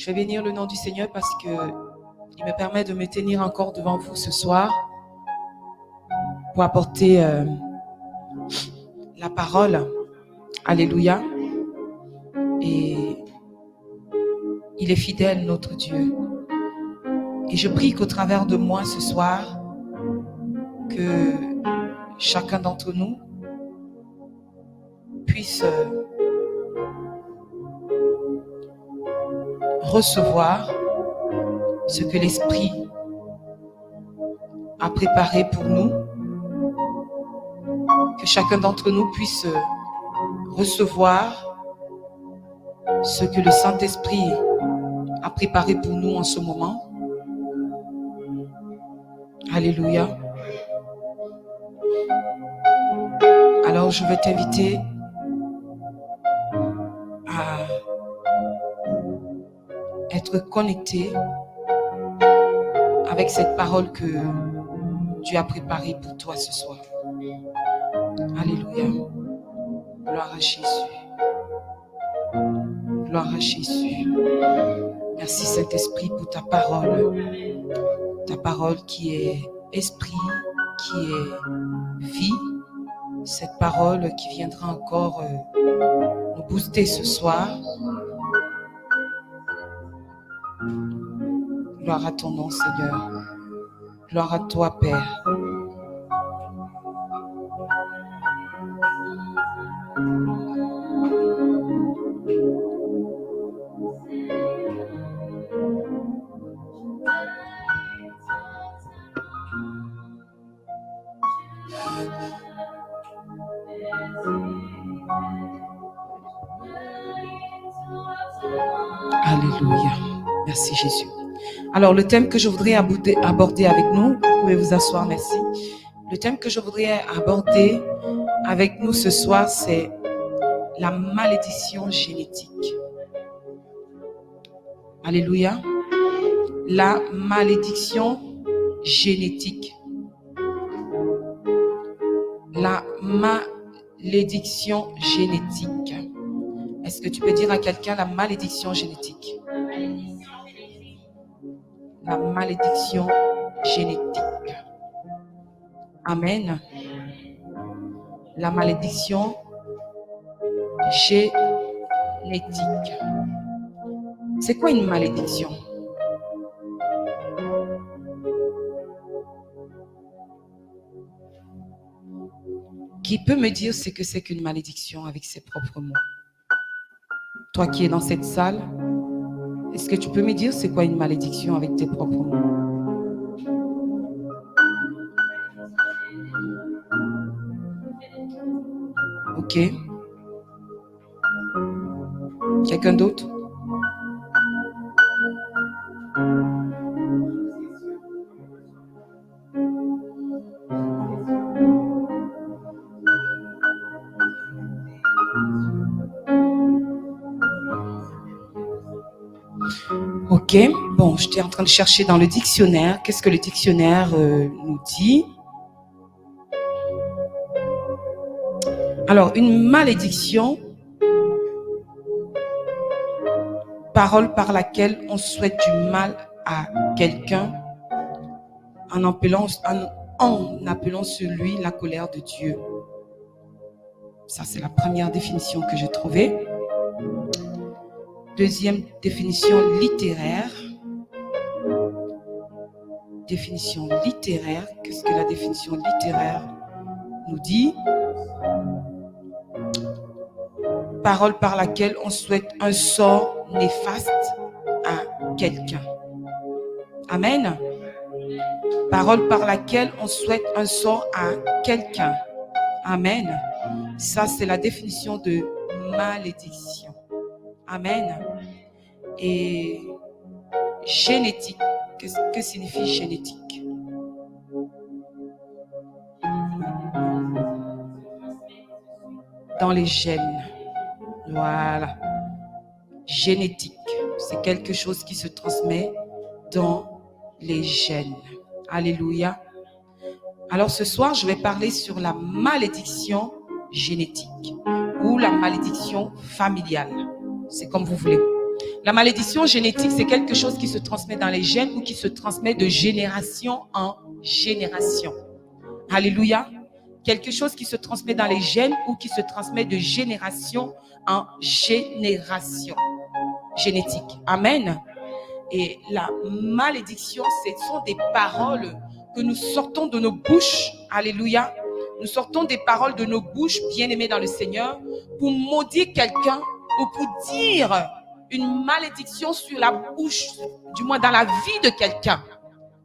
Je vais bénir le nom du Seigneur parce que il me permet de me tenir encore devant vous ce soir pour apporter la parole. Alléluia. Et il est fidèle, notre Dieu. Et je prie qu'au travers de moi ce soir, que chacun d'entre nous puisse recevoir ce que l'Esprit a préparé pour nous, que chacun d'entre nous puisse recevoir ce que le Saint-Esprit a préparé pour nous en ce moment. Alléluia. Alors je vais t'inviter à être connecté avec cette parole que Dieu a préparée pour toi ce soir. Alléluia. Gloire à Jésus. Gloire à Jésus. Merci Saint-Esprit pour ta parole qui est esprit, qui est vie. Cette parole qui viendra encore nous booster ce soir. Gloire à ton nom, Seigneur. Gloire à toi, Père. Alléluia. Merci Jésus. Alors, le thème que je voudrais aborder avec nous, vous pouvez vous asseoir, merci. Le thème que je voudrais aborder avec nous ce soir, c'est la malédiction génétique. Alléluia. La malédiction génétique. La malédiction génétique. Est-ce que tu peux dire à quelqu'un la malédiction génétique? La malédiction génétique. Amen. La malédiction génétique. C'est quoi une malédiction? Qui peut me dire ce que c'est qu'une malédiction avec ses propres mots? Toi qui es dans cette salle, est-ce que tu peux me dire c'est quoi une malédiction avec tes propres mots? Ok. Quelqu'un d'autre? Ok, bon, j'étais en train de chercher dans le dictionnaire. Qu'est-ce que le dictionnaire nous dit? Alors, une malédiction, parole par laquelle on souhaite du mal à quelqu'un en appelant sur lui la colère de Dieu. Ça, c'est la première définition que j'ai trouvée. Deuxième définition littéraire. Définition littéraire. Qu'est-ce que la définition littéraire nous dit? Parole par laquelle on souhaite un sort néfaste à quelqu'un. Amen. Parole par laquelle on souhaite un sort à quelqu'un. Amen. Ça, c'est la définition de malédiction. Amen. Et génétique. Qu'est-ce que signifie génétique? Dans les gènes. Voilà. Génétique. C'est quelque chose qui se transmet dans les gènes. Alléluia. Alors ce soir, je vais parler sur la malédiction génétique ou la malédiction familiale. C'est comme vous voulez. La malédiction génétique, c'est quelque chose qui se transmet dans les gènes ou qui se transmet de génération en génération. Alléluia. Quelque chose qui se transmet dans les gènes ou qui se transmet de génération en génération. Génétique. Amen. Et la malédiction, ce sont des paroles que nous sortons de nos bouches. Alléluia. Nous sortons des paroles de nos bouches, bien-aimés dans le Seigneur, pour maudire quelqu'un ou pour dire une malédiction sur la bouche, du moins dans la vie de quelqu'un.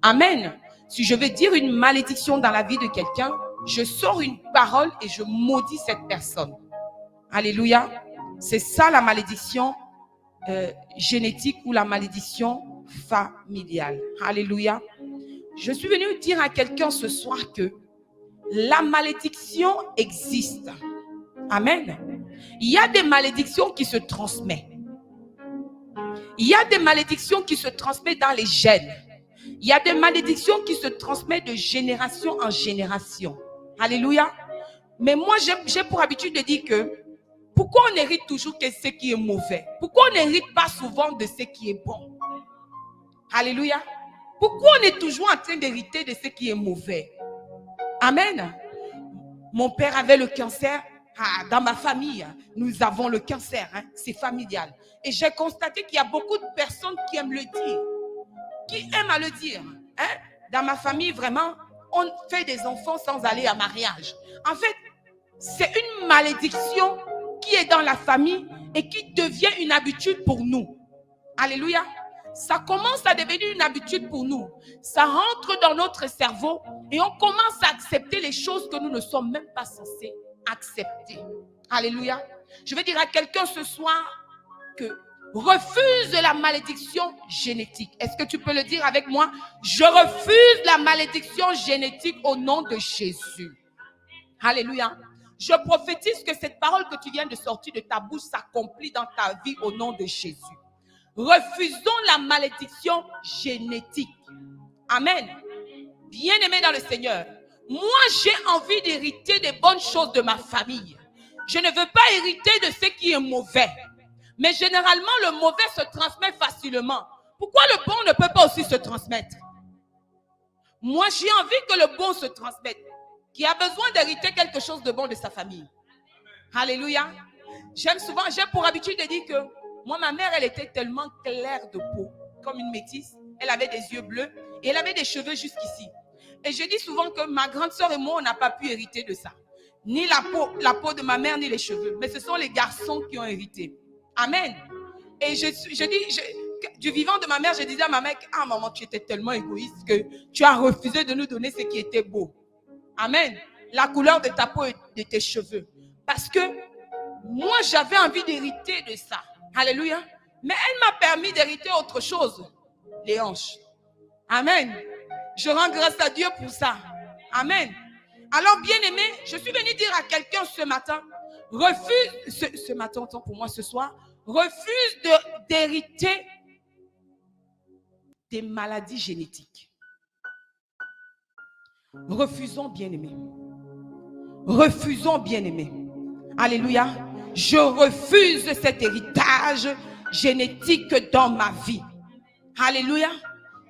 Amen. Si je veux dire une malédiction dans la vie de quelqu'un, je sors une parole et je maudis cette personne. Alléluia. C'est ça la malédiction génétique ou la malédiction familiale. Alléluia. Je suis venue dire à quelqu'un ce soir que la malédiction existe. Amen. Il y a des malédictions qui se transmettent. Il y a des malédictions qui se transmettent dans les gènes. Il y a des malédictions qui se transmettent de génération en génération. Alléluia. Mais moi, j'ai pour habitude de dire que pourquoi on hérite toujours de ce qui est mauvais? Pourquoi on n'hérite pas souvent de ce qui est bon? Alléluia. Pourquoi on est toujours en train d'hériter de ce qui est mauvais? Amen. Mon père avait le cancer. Dans ma famille, nous avons le cancer. C'est familial. Et j'ai constaté qu'il y a beaucoup de personnes qui aiment le dire. Qui aiment à le dire. Dans ma famille, vraiment, on fait des enfants sans aller à mariage. En fait, c'est une malédiction qui est dans la famille et qui devient une habitude pour nous. Alléluia. Ça commence à devenir une habitude pour nous. Ça rentre dans notre cerveau et on commence à accepter les choses que nous ne sommes même pas censés accepter. Alléluia. Je vais dire à quelqu'un ce soir que refuse la malédiction génétique. Est-ce que tu peux le dire avec moi? Je refuse la malédiction génétique au nom de Jésus. Alléluia. Je prophétise que cette parole que tu viens de sortir de ta bouche s'accomplit dans ta vie au nom de Jésus. Refusons la malédiction génétique. Amen. Bien-aimé dans le Seigneur, moi j'ai envie d'hériter des bonnes choses de ma famille. Je ne veux pas hériter de ce qui est mauvais. Mais généralement, le mauvais se transmet facilement. Pourquoi le bon ne peut pas aussi se transmettre? Moi, j'ai envie que le bon se transmette. Qui a besoin d'hériter quelque chose de bon de sa famille. Alléluia. J'ai pour habitude de dire que moi, ma mère, elle était tellement claire de peau, comme une métisse. Elle avait des yeux bleus et elle avait des cheveux jusqu'ici. Et je dis souvent que ma grande sœur et moi, on n'a pas pu hériter de ça. Ni la peau de ma mère, ni les cheveux. Mais ce sont les garçons qui ont hérité. Amen. Et je dis, du vivant de ma mère, je disais à ma mère, ah maman, tu étais tellement égoïste que tu as refusé de nous donner ce qui était beau. Amen. La couleur de ta peau et de tes cheveux. Parce que moi, j'avais envie d'hériter de ça. Alléluia. Mais elle m'a permis d'hériter autre chose. Les hanches. Amen. Je rends grâce à Dieu pour ça. Amen. Alors, bien-aimé, je suis venue dire à quelqu'un ce matin, refuse, ce matin, autant pour moi ce soir, refuse d'hériter des maladies génétiques. Refusons, bien-aimé. Refusons, bien-aimé. Alléluia. Je refuse cet héritage génétique dans ma vie. Alléluia.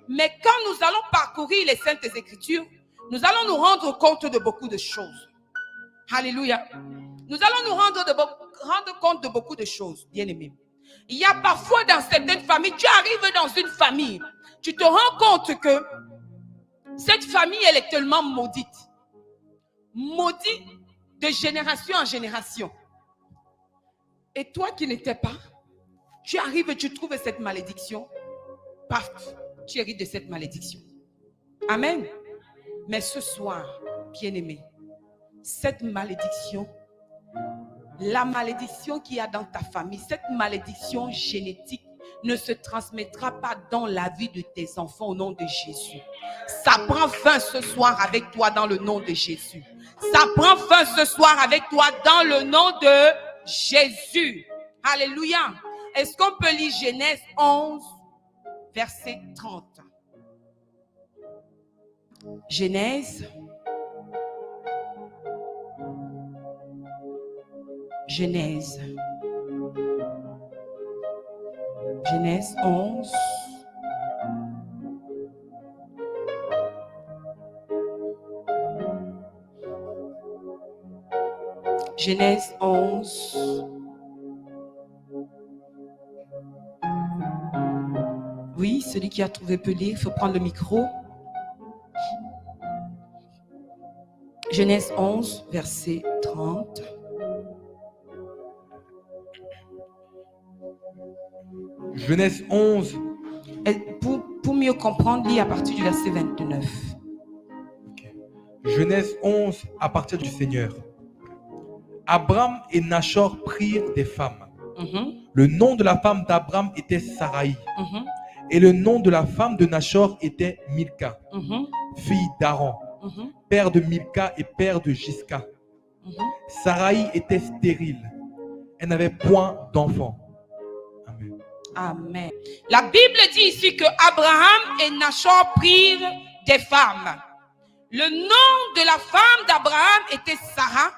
Mais quand nous allons parcourir les Saintes Écritures, nous allons nous rendre compte de beaucoup de choses. Alléluia. Nous allons nous rendre compte de beaucoup de choses, bien-aimés. Il y a parfois dans certaines familles, tu arrives dans une famille, tu te rends compte que cette famille, elle est tellement maudite. Maudite de génération en génération. Et toi qui n'étais pas, tu arrives et tu trouves cette malédiction. Paf, tu hérites de cette malédiction. Amen. Mais ce soir, bien-aimé, cette malédiction, la malédiction qu'il y a dans ta famille, cette malédiction génétique ne se transmettra pas dans la vie de tes enfants au nom de Jésus. Ça prend fin ce soir avec toi dans le nom de Jésus. Ça prend fin ce soir avec toi dans le nom de Jésus. Alléluia. Est-ce qu'on peut lire Genèse 11, verset 30? Genèse. Genèse 11. Genèse 11. Oui, celui qui a trouvé peut lire, il faut prendre le micro. Genèse 11, verset 30. Genèse 11. Et pour mieux comprendre, lis à partir du verset 29. Okay. Genèse 11, à partir du Seigneur. Abraham et Nachor prirent des femmes. Le nom de la femme d'Abraham était Saraï. Et le nom de la femme de Nachor était Milka, fille d'Aaron, père de Milka et père de Gisca. Saraï était stérile. Elle n'avait point d'enfant. Amen. Amen. La Bible dit ici que Abraham et Nachor prirent des femmes. Le nom de la femme d'Abraham était Sarah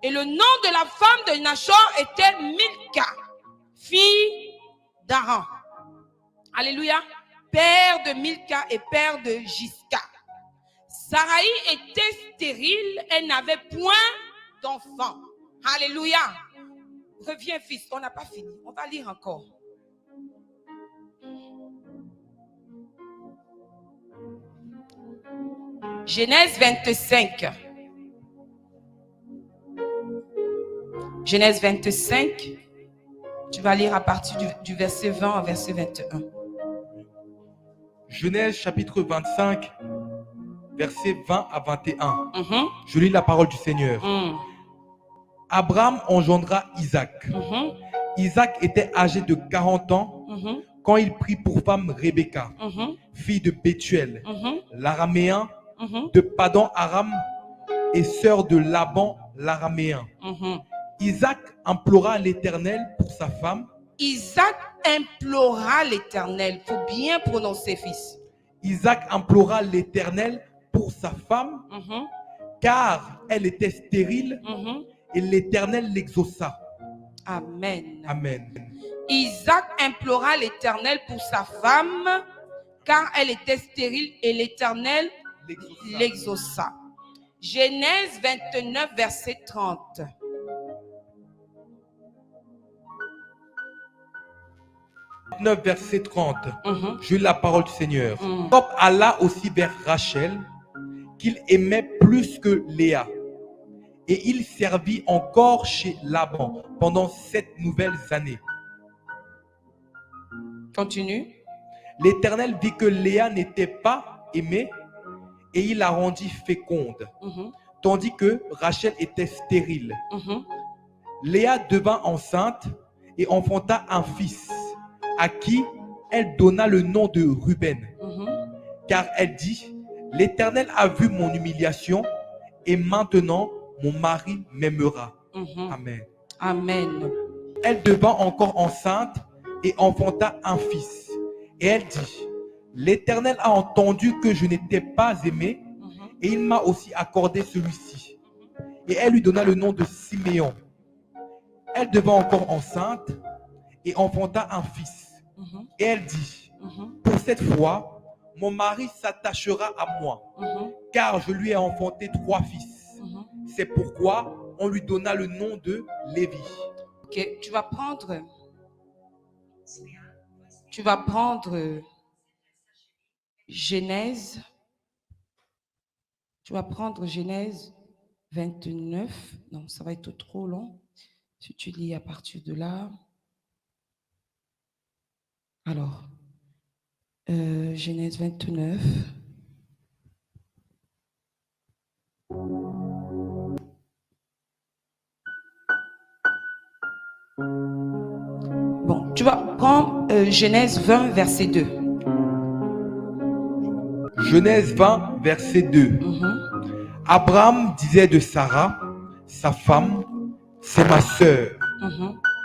et le nom de la femme de Nachor était Milka, fille d'Aaron. Alléluia. Père de Milka et père de Gisca. Saraï était stérile, elle n'avait point d'enfant. Alléluia. Reviens fils, on n'a pas fini, on va lire encore. Genèse 25. Genèse 25. Tu vas lire à partir du verset 20 au verset 21. Genèse chapitre 25, versets 20 à 21. Je lis la parole du Seigneur. Abraham engendra Isaac. Isaac était âgé de 40 ans quand il prit pour femme Rebecca, fille de Bethuel, l'araméen, de Padan Aram et sœur de Laban l'araméen. Isaac implora l'Éternel pour sa femme. Isaac implora l'Éternel. Il faut bien prononcer, fils. Isaac implora l'Éternel pour sa femme, car elle était stérile, et l'Éternel l'exauça. Amen. Amen. Isaac implora l'Éternel pour sa femme, car elle était stérile, et l'Éternel l'exauça. Genèse 29, verset 30. Verset 30. Je lis la parole du Seigneur. Jacob alla aussi vers Rachel, qu'il aimait plus que Léa. Et il servit encore chez Laban pendant 7 nouvelles années. Continue. L'Éternel vit que Léa n'était pas aimée et il la rendit féconde, tandis que Rachel était stérile. Léa devint enceinte et enfanta un fils, à qui elle donna le nom de Ruben, car elle dit, l'Éternel a vu mon humiliation et maintenant mon mari m'aimera. Amen. Amen. Elle devint encore enceinte et enfanta un fils. Et elle dit, l'Éternel a entendu que je n'étais pas aimée et il m'a aussi accordé celui-ci. Et elle lui donna le nom de Siméon. Elle devint encore enceinte et enfanta un fils. Et elle dit, pour cette fois, mon mari s'attachera à moi, car je lui ai enfanté 3 fils. C'est pourquoi on lui donna le nom de Lévi. Ok, tu vas prendre Genèse. Tu vas prendre Genèse 29. Non, ça va être trop long. Si tu lis à partir de là. Alors, Genèse 29. Bon, tu vas prendre Genèse 20, verset 2. Genèse 20, verset 2. Abraham disait de Sarah, sa femme, c'est ma sœur.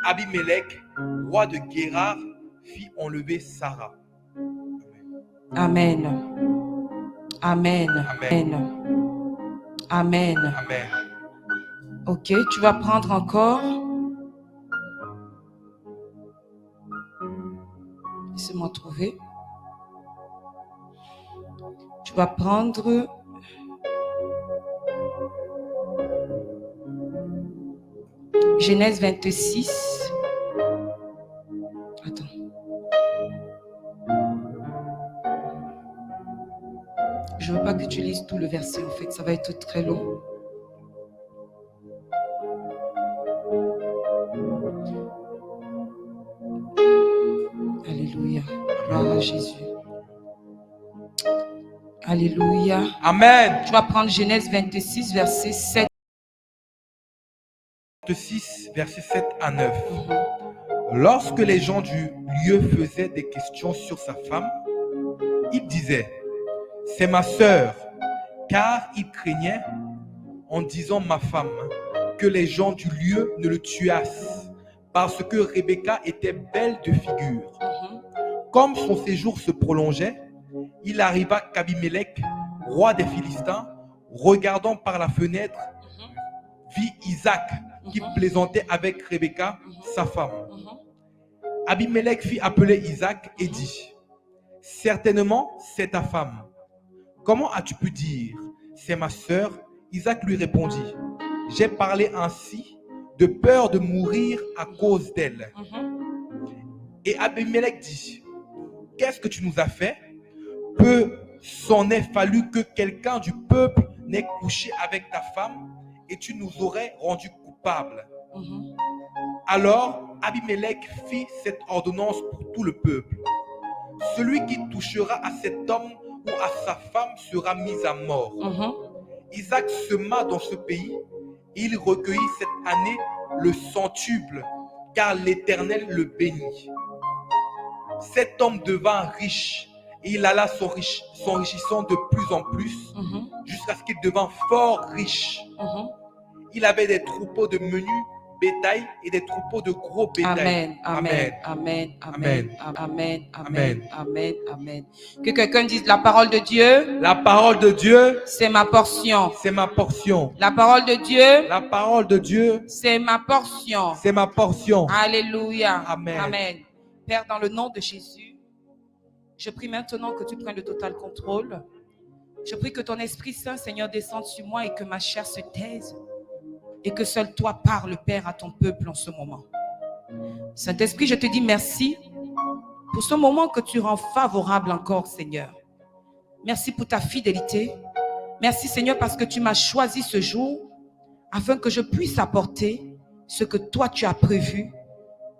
Abimelech, roi de Guérar, fit enlever Sarah. Amen. Amen. Amen. Amen. Amen. Ok, tu vas prendre encore trouvé. Tu vas prendre Genèse 26. Attends. Je ne veux pas que tu lises tout le verset, en fait, ça va être très long. Alléluia. Gloire à Jésus. Alléluia. Amen. Tu vas prendre Genèse 26, verset 7. 6, versets 7 à 9. Lorsque les gens du lieu faisaient des questions sur sa femme, il disait, c'est ma sœur, car il craignait, en disant ma femme, que les gens du lieu ne le tuassent, parce que Rebecca était belle de figure. Comme son séjour se prolongeait, il arriva qu'Abimelech, roi des Philistins, regardant par la fenêtre, vit Isaac qui plaisantait avec Rebecca, sa femme. Abimelech fit appeler Isaac et dit, certainement c'est ta femme. Comment as-tu pu dire, c'est ma sœur? Isaac lui répondit, j'ai parlé ainsi de peur de mourir à cause d'elle. Et Abimelech dit, qu'est-ce que tu nous as fait? Peu s'en est fallu que quelqu'un du peuple n'ait couché avec ta femme et tu nous aurais rendus coupables. Alors Abimelech fit cette ordonnance pour tout le peuple. Celui qui touchera à cet homme ou à sa femme sera mis à mort. Isaac sema dans ce pays et il recueillit cette année le centuple, car l'Éternel le bénit. Cet homme devint riche et il alla s'enrichissant de plus en plus jusqu'à ce qu'il devint fort riche. Il avait des troupeaux de menu bétail et des troupeaux de gros bétail. Amen, amen, amen, amen, amen, amen, amen. Que quelqu'un dise la parole de Dieu. La parole de Dieu, c'est ma portion. C'est ma portion. La parole de Dieu, la parole de Dieu, c'est ma portion. C'est ma portion. Alléluia. Amen. Amen. Père, dans le nom de Jésus, je prie maintenant que tu prennes le total contrôle. Je prie que ton Esprit Saint, Seigneur, descende sur moi et que ma chair se taise. Et que seul toi parles, Père, à ton peuple en ce moment. Saint-Esprit, je te dis merci pour ce moment que tu rends favorable encore, Seigneur. Merci pour ta fidélité. Merci, Seigneur, parce que tu m'as choisi ce jour afin que je puisse apporter ce que toi tu as prévu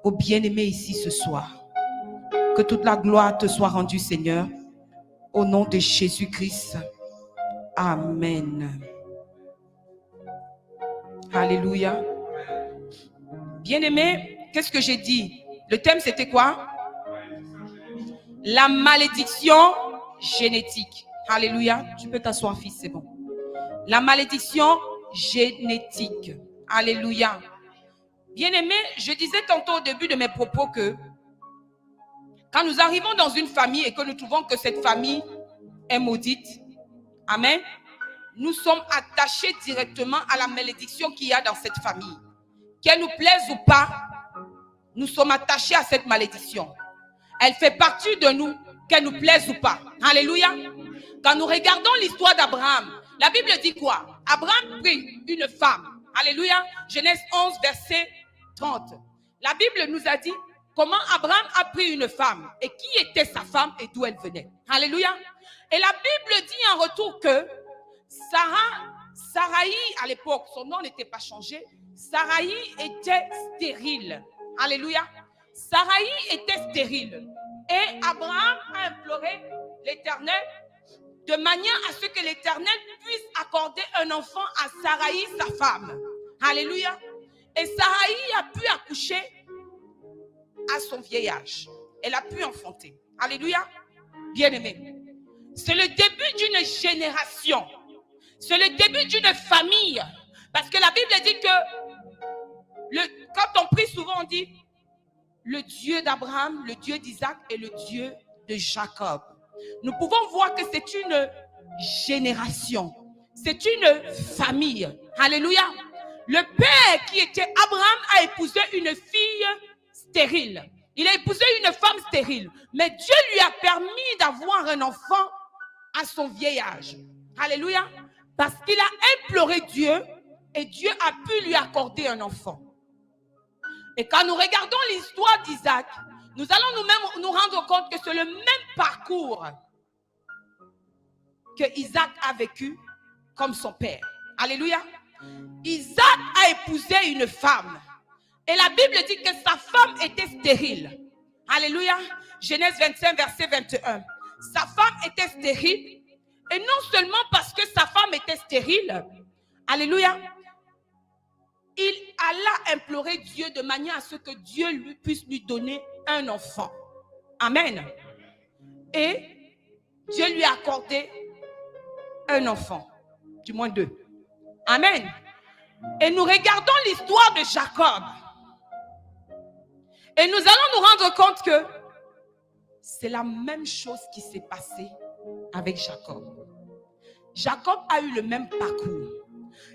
aux bien-aimés ici ce soir. Que toute la gloire te soit rendue, Seigneur, au nom de Jésus-Christ. Amen. Alléluia. Bien-aimé, qu'est-ce que j'ai dit? Le thème, c'était quoi? La malédiction génétique. Alléluia. Tu peux t'asseoir, fils, c'est bon. La malédiction génétique. Alléluia. Bien-aimé, je disais tantôt au début de mes propos que quand nous arrivons dans une famille et que nous trouvons que cette famille est maudite, amen, nous sommes attachés directement à la malédiction qu'il y a dans cette famille. Qu'elle nous plaise ou pas, nous sommes attachés à cette malédiction. Elle fait partie de nous, qu'elle nous plaise ou pas. Alléluia. Quand nous regardons l'histoire d'Abraham, la Bible dit quoi? Abraham prit une femme. Alléluia. Genèse 11, verset 30. La Bible nous a dit comment Abraham a pris une femme et qui était sa femme et d'où elle venait. Alléluia. Et la Bible dit en retour que Saraï, à l'époque, son nom n'était pas changé. Saraï était stérile. Alléluia. Saraï était stérile. Et Abraham a imploré l'Éternel de manière à ce que l'Éternel puisse accorder un enfant à Saraï, sa femme. Alléluia. Et Saraï a pu accoucher à son vieil âge. Elle a pu enfanter. Alléluia. Bien-aimé. C'est le début d'une génération. C'est le début d'une famille. Parce que la Bible dit que quand on prie souvent, on dit le Dieu d'Abraham, le Dieu d'Isaac et le Dieu de Jacob. Nous pouvons voir que c'est une génération. C'est une famille. Alléluia. Le père qui était Abraham a épousé une fille stérile. Il a épousé une femme stérile. Mais Dieu lui a permis d'avoir un enfant à son vieil âge. Alléluia. Parce qu'il a imploré Dieu et Dieu a pu lui accorder un enfant. Et quand nous regardons l'histoire d'Isaac, nous allons nous-mêmes nous rendre compte que c'est le même parcours que Isaac a vécu comme son père. Alléluia. Isaac a épousé une femme. Et la Bible dit que sa femme était stérile. Alléluia. Genèse 25, verset 21. Sa femme était stérile. Et non seulement parce que sa femme était stérile. Alléluia. Il alla implorer Dieu de manière à ce que Dieu puisse lui donner un enfant. Amen. Et Dieu lui a accordé un enfant. Du moins 2. Amen. Et nous regardons l'histoire de Jacob. Et nous allons nous rendre compte que c'est la même chose qui s'est passée avec Jacob. Jacob a eu le même parcours.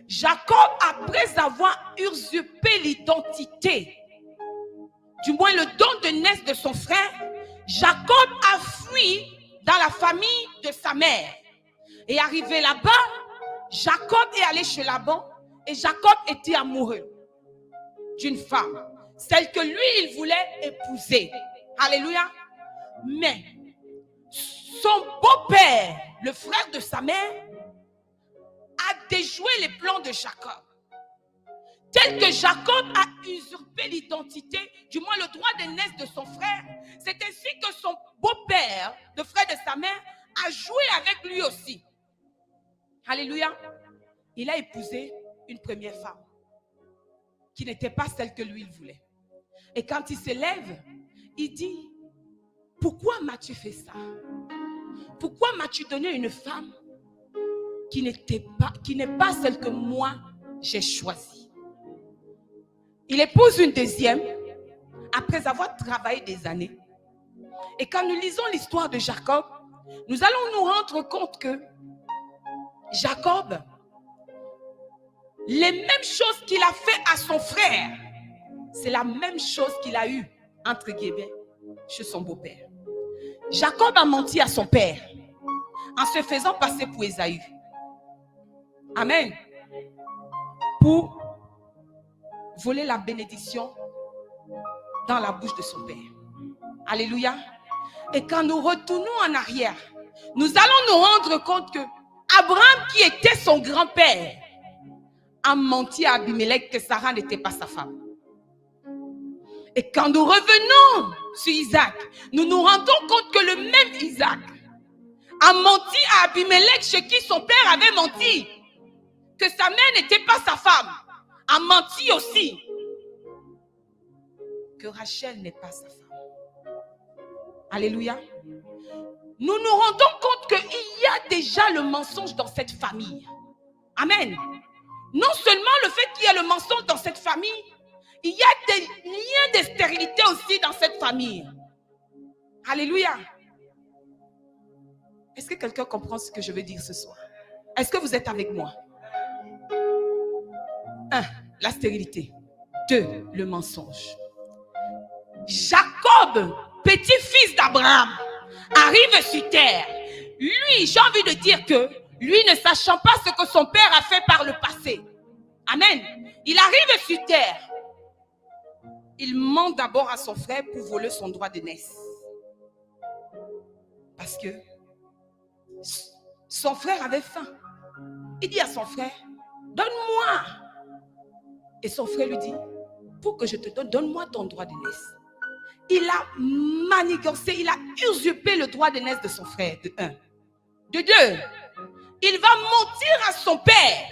Jacob, après avoir usurpé l'identité, du moins le don de naissance de son frère, Jacob a fui dans la famille de sa mère. Et arrivé là-bas, Jacob est allé chez Laban et Jacob était amoureux d'une femme, celle que lui, il voulait épouser. Alléluia. Mais son beau-père, le frère de sa mère, a déjoué les plans de Jacob. Tel que Jacob a usurpé l'identité, du moins le droit de naissance de son frère, c'est ainsi que son beau-père, le frère de sa mère, a joué avec lui aussi. Alléluia. Il a épousé une première femme qui n'était pas celle que lui il voulait. Et quand il se lève, il dit, pourquoi m'as-tu fait ça? Pourquoi m'as-tu donné une femme qui n'est pas celle que moi j'ai choisie? Il épouse une deuxième après avoir travaillé des années. Et quand nous lisons l'histoire de Jacob, nous allons nous rendre compte que Jacob, les mêmes choses qu'il a fait à son frère, c'est la même chose qu'il a eu, entre guillemets, chez son beau-père. Jacob a menti à son père en se faisant passer pour Ésaü. Amen. Pour voler la bénédiction dans la bouche de son père. Alléluia. Et quand nous retournons en arrière, nous allons nous rendre compte que Abraham, qui était son grand-père, a menti à Abimelech que Sarah n'était pas sa femme. Et quand nous revenons sur Isaac, nous nous rendons compte que le même Isaac a menti à Abimelech chez qui son père avait menti, que sa mère n'était pas sa femme, a menti aussi que Rachel n'est pas sa femme. Alléluia. Nous nous rendons compte qu'il y a déjà le mensonge dans cette famille. Amen. Non seulement le fait qu'il y a le mensonge dans cette famille, il y a des liens de stérilité aussi dans cette famille. Alléluia. Est-ce que quelqu'un comprend ce que je veux dire ce soir? Est-ce que vous êtes avec moi? 1. La stérilité. 2. Le mensonge. Jacob, petit-fils d'Abraham, arrive sur terre. Lui, j'ai envie de dire que lui, ne sachant pas ce que son père a fait par le passé. Amen. Il arrive sur terre. Il ment d'abord à son frère pour voler son droit de naissance. Parce que son frère avait faim. Il dit à son frère, donne-moi. Et son frère lui dit, pour que je te donne, donne-moi ton droit de naissance. Il a manigancé, il a usurpé le droit de naissance de son frère, de 1. De 2, il va mentir à son père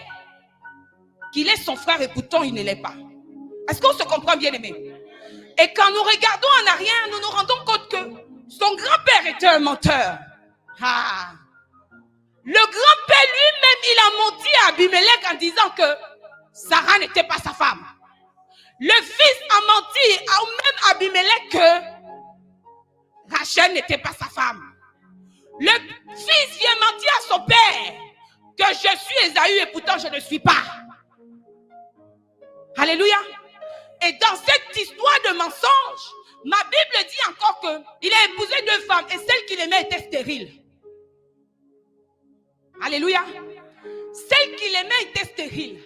qu'il est son frère et pourtant il ne l'est pas. Est-ce qu'on se comprend, bien aimé? Et quand nous regardons en arrière, nous nous rendons compte que son grand-père était un menteur. Ah. Le grand-père lui-même, il a menti à Abimelech en disant que Sarah n'était pas sa femme. Le fils a menti à même Abimelech que Rachel n'était pas sa femme. Le fils vient mentir à son père que je suis Ésaü et pourtant je ne suis pas. Alléluia. Et dans cette histoire de mensonge, Ma Bible dit encore qu'il a épousé 2 femmes et celle qu'il aimait était stérile. Alléluia. Celle qu'il aimait était stérile.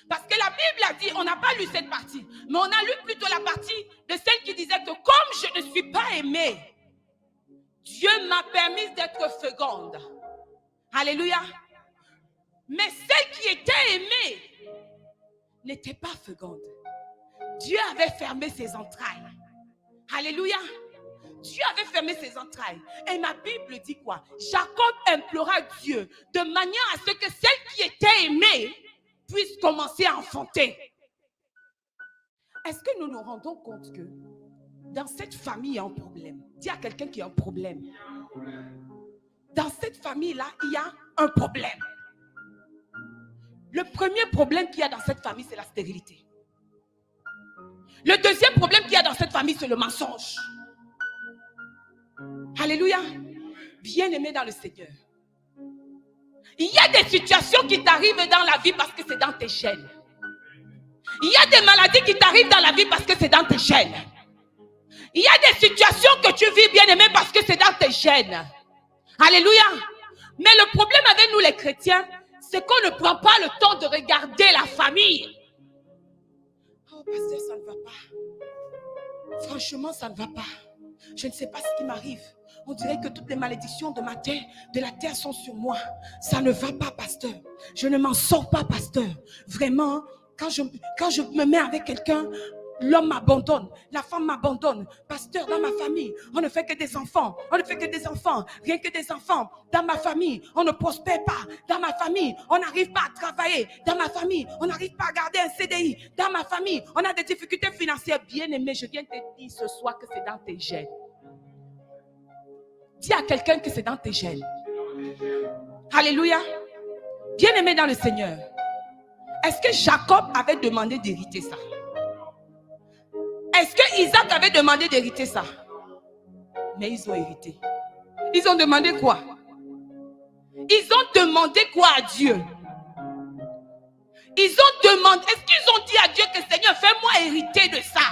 Parce que la Bible a dit, on n'a pas lu cette partie, mais on a lu plutôt la partie de celle qui disait que comme je ne suis pas aimée, Dieu m'a permis d'être féconde. Alléluia. Mais celle qui était aimée n'était pas féconde. Dieu avait fermé ses entrailles. Alléluia. Dieu avait fermé ses entrailles. Et ma Bible dit quoi? Jacob implora Dieu de manière à ce que celle qui était aimée puisse commencer à enfanter. Est-ce que nous nous rendons compte que dans cette famille, il y a un problème? Dis à quelqu'un qu'il y a un problème. Dans cette famille-là, il y a un problème. Le premier problème qu'il y a dans cette famille, c'est la stérilité. Le deuxième problème qu'il y a dans cette famille, c'est le mensonge. Alléluia. Bien-aimé dans le Seigneur. Il y a des situations qui t'arrivent dans la vie parce que c'est dans tes gènes. Il y a des maladies qui t'arrivent dans la vie parce que c'est dans tes gènes. Il y a des situations que tu vis, bien-aimé, parce que c'est dans tes gènes. Alléluia. Mais le problème avec nous les chrétiens, c'est qu'on ne prend pas le temps de regarder la famille. Oh, pasteur, ça ne va pas. Franchement, ça ne va pas. Je ne sais pas ce qui m'arrive. On dirait que toutes les malédictions de la terre sont sur moi. Ça ne va pas, pasteur. Je ne m'en sors pas, pasteur. Vraiment, quand je me mets avec quelqu'un, l'homme m'abandonne, la femme m'abandonne. Pasteur, dans ma famille, on ne fait que des enfants. On ne fait que des enfants. Rien que des enfants. Dans ma famille, on ne prospère pas. Dans ma famille, on n'arrive pas à travailler. Dans ma famille, on n'arrive pas à garder un CDI. Dans ma famille, on a des difficultés financières. Bien-aimé, je viens te dire ce soir que c'est dans tes gènes. Dis à quelqu'un que c'est dans tes gènes. Alléluia. Bien-aimé dans le Seigneur. Est-ce que Jacob avait demandé d'hériter ça? Est-ce que Isaac avait demandé d'hériter ça? Mais ils ont hérité. Ils ont demandé quoi? Ils ont demandé quoi à Dieu? Ils ont demandé, est-ce qu'ils ont dit à Dieu que Seigneur, fais-moi hériter de ça?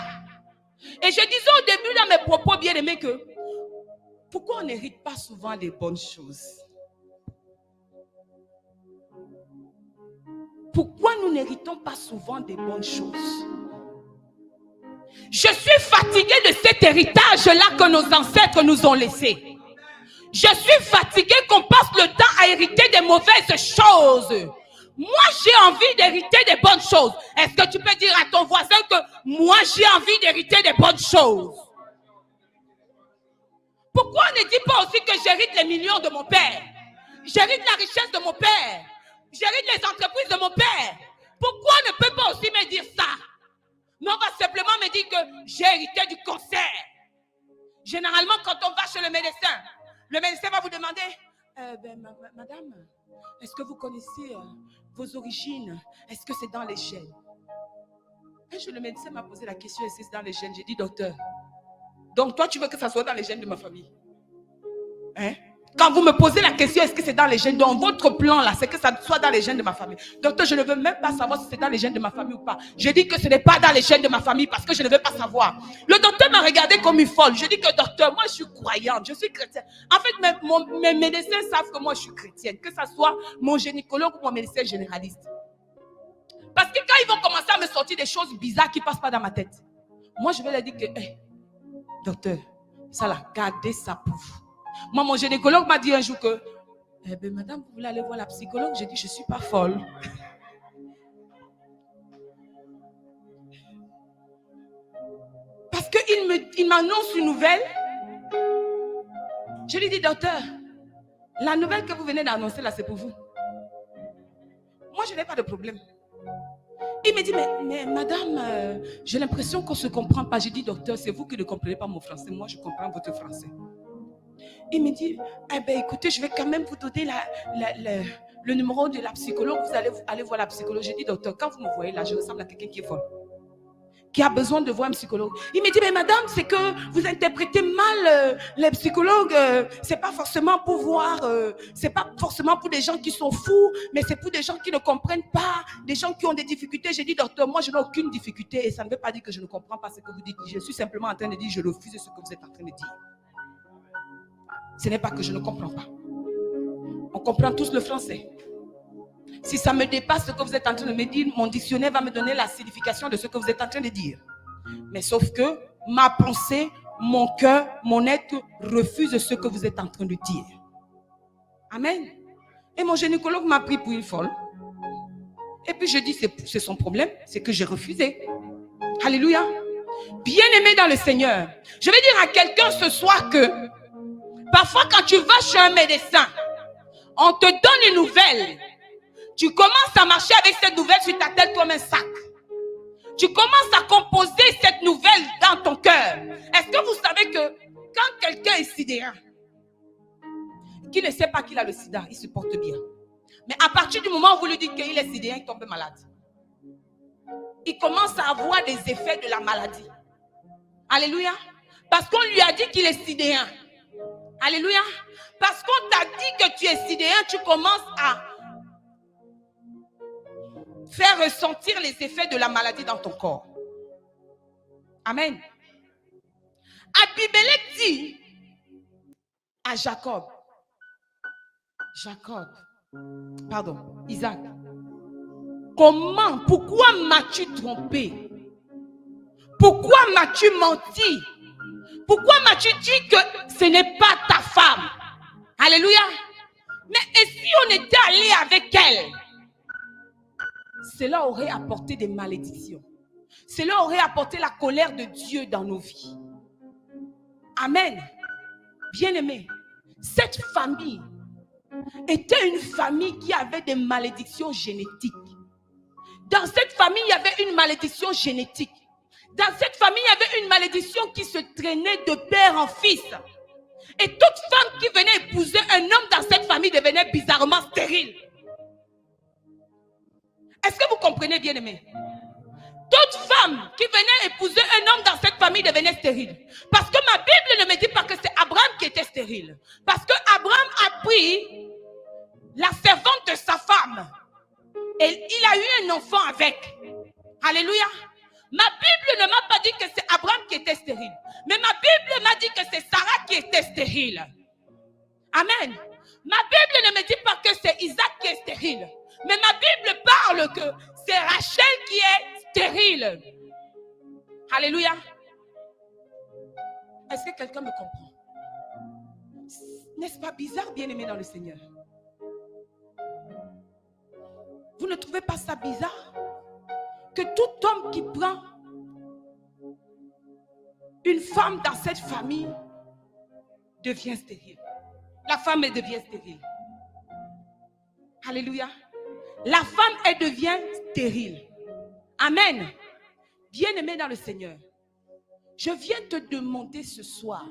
Et je disais au début dans mes propos bien-aimés que pourquoi on n'hérite pas souvent les bonnes choses? Pourquoi nous n'héritons pas souvent des bonnes choses? Je suis fatiguée de cet héritage-là que nos ancêtres nous ont laissé. Je suis fatiguée qu'on passe le temps à hériter des mauvaises choses. Moi, j'ai envie d'hériter des bonnes choses. Est-ce que tu peux dire à ton voisin que moi, j'ai envie d'hériter des bonnes choses? Pourquoi on ne dit pas aussi que j'hérite les millions de mon père? J'hérite la richesse de mon père. J'hérite les entreprises de mon père. Pourquoi on ne peut pas aussi me dire ça? Mais on va simplement me dire que j'ai hérité du cancer. Généralement, quand on va chez le médecin va vous demander madame, est-ce que vous connaissez vos origines? Est-ce que c'est dans les gènes? Et le médecin m'a posé la question, est-ce que c'est dans les gènes? J'ai dit, docteur, donc toi, tu veux que ça soit dans les gènes de ma famille? Hein? Quand vous me posez la question, est-ce que c'est dans les gènes? Dans votre plan là, c'est que ça soit dans les gènes de ma famille. Docteur, je ne veux même pas savoir si c'est dans les gènes de ma famille ou pas. Je dis que ce n'est pas dans les gènes de ma famille parce que je ne veux pas savoir. Le docteur m'a regardé comme une folle. Je dis que docteur, moi je suis croyante, je suis chrétienne. En fait, mes médecins savent que moi je suis chrétienne, que ce soit mon gynécologue ou mon médecin généraliste. Parce que quand ils vont commencer à me sortir des choses bizarres qui ne passent pas dans ma tête, moi je vais leur dire que, docteur, ça là, gardez ça pour vous. Moi, mon gynécologue m'a dit un jour que, madame, vous voulez aller voir la psychologue? J'ai dit, je ne suis pas folle. Parce qu'il m'annonce une nouvelle. Je lui dis, docteur, la nouvelle que vous venez d'annoncer là, c'est pour vous. Moi, je n'ai pas de problème. Il me dit, mais madame, j'ai l'impression qu'on ne se comprend pas. J'ai dit, docteur, c'est vous qui ne comprenez pas mon français. Moi, je comprends votre français. Il me dit, écoutez, je vais quand même vous donner le numéro de la psychologue. Vous allez aller voir la psychologue. J'ai dit, docteur, quand vous me voyez là, je ressemble à quelqu'un qui est folle. qui a besoin de voir un psychologue. Il me dit, mais madame, c'est que vous interprétez mal les psychologues. C'est pas forcément pour voir, c'est pas forcément pour des gens qui sont fous, mais c'est pour des gens qui ne comprennent pas, des gens qui ont des difficultés. J'ai dit, docteur, moi, je n'ai aucune difficulté et ça ne veut pas dire que je ne comprends pas ce que vous dites. Je suis simplement en train de dire, je refuse ce que vous êtes en train de dire. Ce n'est pas que je ne comprends pas. On comprend tous le français. Si ça me dépasse ce que vous êtes en train de me dire, mon dictionnaire va me donner la signification de ce que vous êtes en train de dire. Mais sauf que ma pensée, mon cœur, mon être refuse ce que vous êtes en train de dire. Amen. Et mon gynécologue m'a pris pour une folle. Et puis je dis, c'est son problème, c'est que j'ai refusé. Alléluia. Bien-aimé dans le Seigneur, je vais dire à quelqu'un ce soir que parfois quand tu vas chez un médecin, on te donne une nouvelle. Tu commences à marcher avec cette nouvelle sur ta tête comme un sac. Tu commences à composer cette nouvelle dans ton cœur. Est-ce que vous savez que quand quelqu'un est sidérant, qui ne sait pas qu'il a le sida, il se porte bien. Mais à partir du moment où vous lui dites qu'il est sidérant, il tombe malade. Il commence à avoir des effets de la maladie. Alléluia. Parce qu'on lui a dit qu'il est sidérant. Alléluia. Parce qu'on t'a dit que tu es sidérant, tu commences à faire ressentir les effets de la maladie dans ton corps. Amen. Abimelech dit à Isaac, pourquoi m'as-tu trompé? Pourquoi m'as-tu menti? Pourquoi m'as-tu dit que ce n'est pas ta femme? Alléluia. Mais et si on était allé avec elle? Cela aurait apporté des malédictions. Cela aurait apporté la colère de Dieu dans nos vies. Amen. Bien-aimés, cette famille était une famille qui avait des malédictions génétiques. Dans cette famille, il y avait une malédiction génétique. Dans cette famille, il y avait une malédiction qui se traînait de père en fils. Et toute femme qui venait épouser un homme dans cette famille devenait bizarrement stérile. Est-ce que vous comprenez, bien-aimés? Toute femme qui venait épouser un homme dans cette famille devenait stérile. Parce que ma Bible ne me dit pas que c'est Abraham qui était stérile. Parce que Abraham a pris la servante de sa femme. Et il a eu un enfant avec. Alléluia. Ma Bible ne m'a pas dit que c'est Abraham qui était stérile. Mais ma Bible m'a dit que c'est Sarah qui était stérile. Amen. Ma Bible ne me dit pas que c'est Isaac qui est stérile. Mais ma Bible parle que c'est Rachel qui est stérile. Alléluia. Est-ce que quelqu'un me comprend? N'est-ce pas bizarre, bien-aimé dans le Seigneur? Vous ne trouvez pas ça bizarre? Que tout homme qui prend une femme dans cette famille devient stérile. La femme, elle devient stérile. Alléluia. La femme, elle devient stérile. Amen. Bien-aimé dans le Seigneur, je viens te demander ce soir,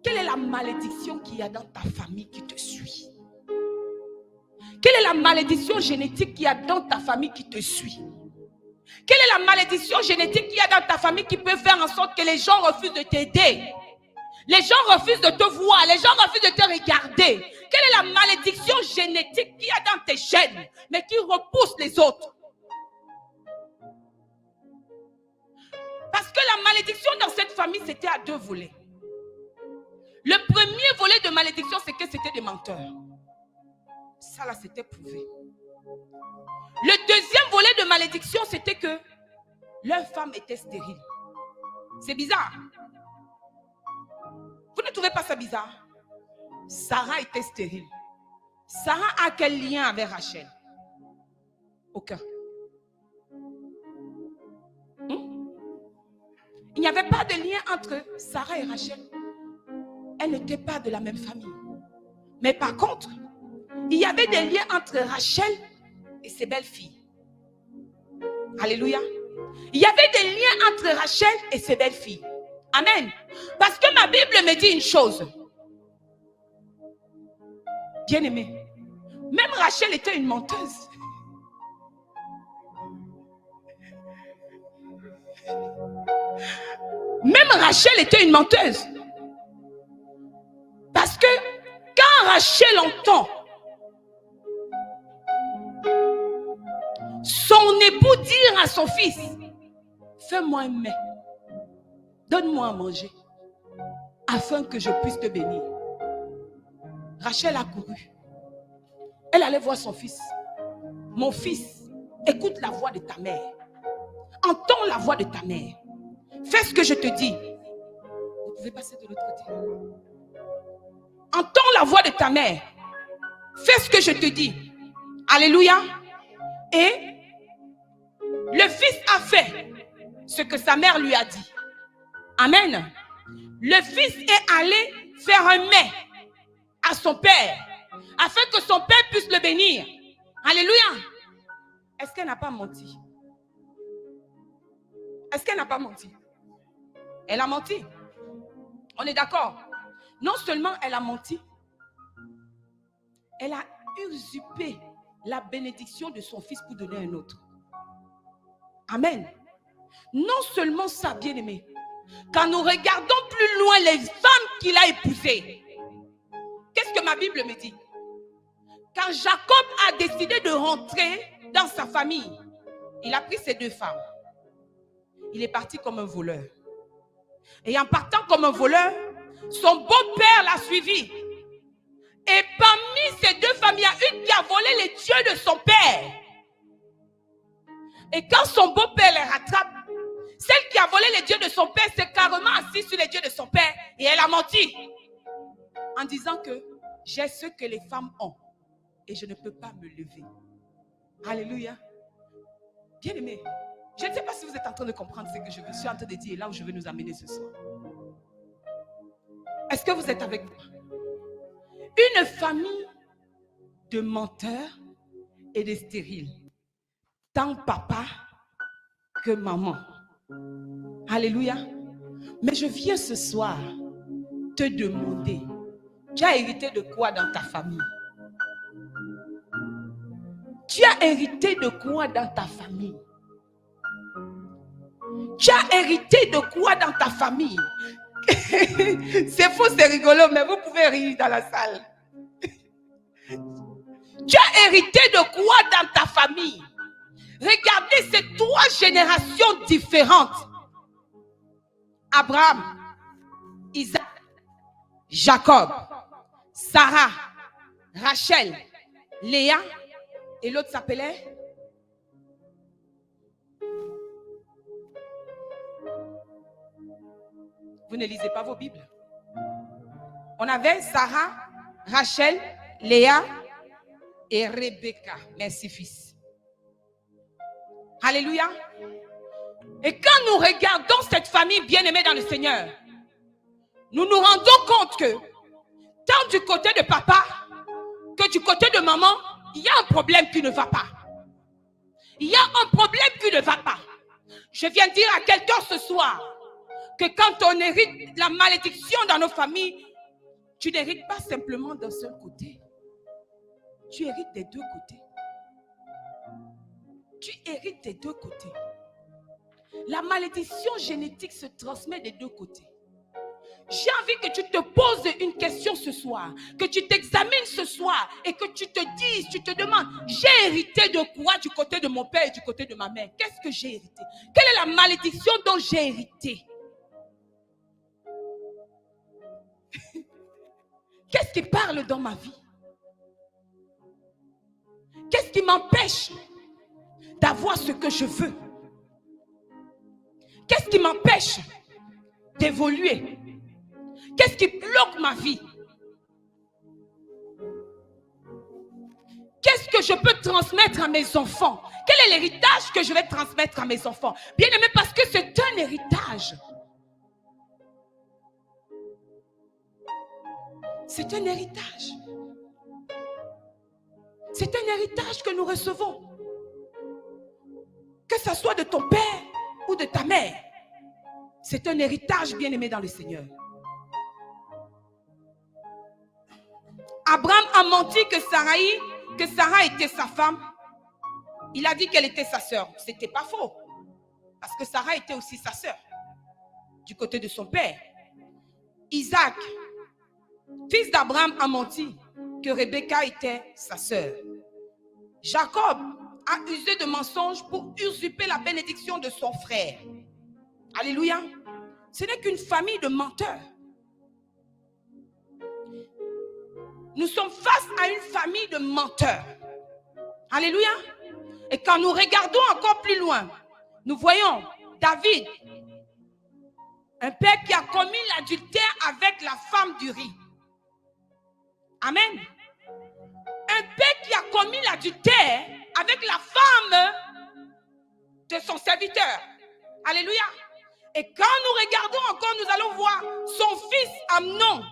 quelle est la malédiction qu'il y a dans ta famille qui te suit? Quelle est la malédiction génétique qu'il y a dans ta famille qui te suit? Quelle est la malédiction génétique qu'il y a dans ta famille qui peut faire en sorte que les gens refusent de t'aider? Les gens refusent de te voir, les gens refusent de te regarder. Quelle est la malédiction génétique qu'il y a dans tes gènes, mais qui repousse les autres? Parce que la malédiction dans cette famille, c'était à deux volets. Le premier volet de malédiction, c'est que c'était des menteurs. Ça là, c'était prouvé. Le deuxième volet de malédiction, c'était que leur femme était stérile. C'est bizarre. Vous ne trouvez pas ça bizarre? Sarah était stérile. Sarah a quel lien avec Rachel? Aucun. Il n'y avait pas de lien entre Sarah et Rachel. Elles n'étaient pas de la même famille. Mais par contre, il y avait des liens entre Rachel et ses belles-filles. Alléluia. Il y avait des liens entre Rachel et ses belles-filles. Amen. Parce que ma Bible me dit une chose. Bien-aimé, même Rachel était une menteuse. Même Rachel était une menteuse. Parce que quand Rachel entend son époux dire à son fils, fais-moi un mets, donne-moi à manger, afin que je puisse te bénir. Rachel a couru. Elle allait voir son fils. Mon fils, écoute la voix de ta mère. Entends la voix de ta mère. Fais ce que je te dis. Vous pouvez passer de l'autre côté. Entends la voix de ta mère. Fais ce que je te dis. Alléluia. Et le fils a fait ce que sa mère lui a dit. Amen. Le fils est allé faire un mets à son père, afin que son père puisse le bénir. Alléluia. Est-ce qu'elle n'a pas menti? Est-ce qu'elle n'a pas menti? Elle a menti. On est d'accord? Non seulement elle a menti, elle a usurpé la bénédiction de son fils pour donner un autre. Amen. Non seulement ça, bien-aimé, quand nous regardons plus loin les femmes qu'il a épousées, qu'est-ce que ma Bible me dit? Quand Jacob a décidé de rentrer dans sa famille, il a pris ses deux femmes. Il est parti comme un voleur. Et en partant comme un voleur, son beau-père l'a suivi. Et parmi ces deux femmes, il y a une qui a volé les dieux de son père. Et quand son beau-père les rattrape, celle qui a volé les dieux de son père s'est carrément assise sur les dieux de son père. Et elle a menti. En disant que j'ai ce que les femmes ont. Et je ne peux pas me lever. Alléluia. Bien-aimé, je ne sais pas si vous êtes en train de comprendre ce que je suis en train de dire et là où je veux nous amener ce soir. Est-ce que vous êtes avec moi? Une famille de menteurs et de stériles. Tant papa que maman. Alléluia. Mais je viens ce soir te demander, tu as hérité de quoi dans ta famille? Tu as hérité de quoi dans ta famille? Tu as hérité de quoi dans ta famille? C'est fou, c'est rigolo, mais vous pouvez rire dans la salle. Tu as hérité de quoi dans ta famille? Regardez ces trois générations différentes. Abraham, Isaac, Jacob, Sarah, Rachel, Léa, et l'autre s'appelait? Vous ne lisez pas vos Bibles. On avait Sarah, Rachel, Léa et Rebecca. Merci, fils. Alléluia. Et quand nous regardons cette famille bien-aimée dans le Seigneur, nous nous rendons compte que tant du côté de papa que du côté de maman, il y a un problème qui ne va pas. Il y a un problème qui ne va pas. Je viens dire à quelqu'un ce soir que quand on hérite la malédiction dans nos familles, tu n'hérites pas simplement d'un seul côté. Tu hérites des deux côtés. Tu hérites des deux côtés. La malédiction génétique se transmet des deux côtés. J'ai envie que tu te poses une question ce soir, que tu t'examines ce soir et que tu te dises, tu te demandes, j'ai hérité de quoi du côté de mon père et du côté de ma mère? Qu'est-ce que j'ai hérité? Quelle est la malédiction dont j'ai hérité? Qu'est-ce qui parle dans ma vie? Qu'est-ce qui m'empêche d'avoir ce que je veux? Qu'est-ce qui m'empêche d'évoluer? Qu'est-ce qui bloque ma vie? Qu'est-ce que je peux transmettre à mes enfants? Quel est l'héritage que je vais transmettre à mes enfants? Bien aimé, parce que c'est un héritage. C'est un héritage. C'est un héritage que nous recevons. Que ce soit de ton père ou de ta mère. C'est un héritage bien aimé dans le Seigneur. Abraham a menti que Sarah était sa femme. Il a dit qu'elle était sa sœur. Ce n'était pas faux. parce que Sarah était aussi sa sœur, du côté de son père. Isaac, fils d'Abraham, a menti que Rebecca était sa sœur. Jacob a usé de mensonges pour usurper la bénédiction de son frère. Alléluia. Ce n'est qu'une famille de menteurs. Nous sommes face à une famille de menteurs. Alléluia. Et quand nous regardons encore plus loin, nous voyons David, un père qui a commis l'adultère avec la femme d'Uri. Amen. Un père qui a commis l'adultère avec la femme de son serviteur. Alléluia. Et quand nous regardons encore, nous allons voir son fils Amnon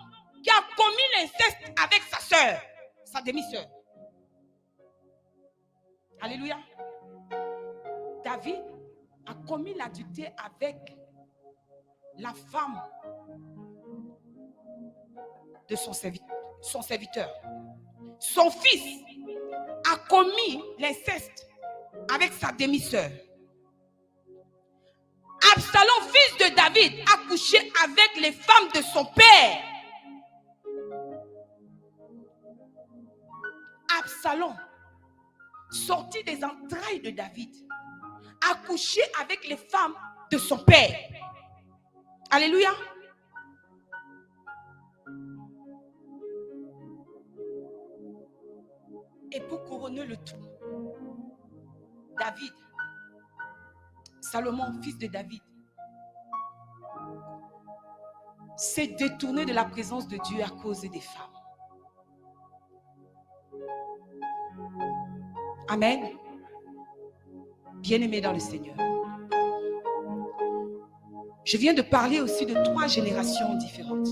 qui a commis l'inceste avec sa sœur, sa demi-sœur. Alléluia. David a commis l'adultère avec la femme de son serviteur. Son fils a commis l'inceste avec sa demi-sœur. Absalom, fils de David, a couché avec les femmes de son père. Absalom, sorti des entrailles de David, a couché avec les femmes de son père. Alléluia. Et pour couronner le tout, David, Salomon, fils de David, s'est détourné de la présence de Dieu à cause des femmes. Amen. Bien-aimés dans le Seigneur. Je viens de parler aussi de 3 générations différentes.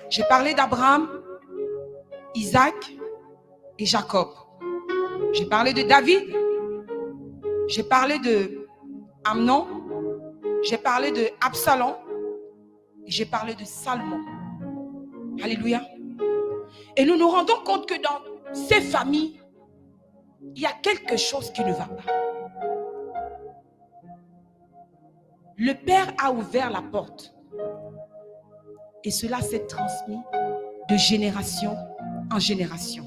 J'ai parlé d'Abraham, Isaac et Jacob. J'ai parlé de David. J'ai parlé de Amnon. J'ai parlé de Absalom. Et j'ai parlé de Salomon. Alléluia. Et nous nous rendons compte que dans ces familles, il y a quelque chose qui ne va pas. Le père a ouvert la porte. Et cela s'est transmis de génération en génération.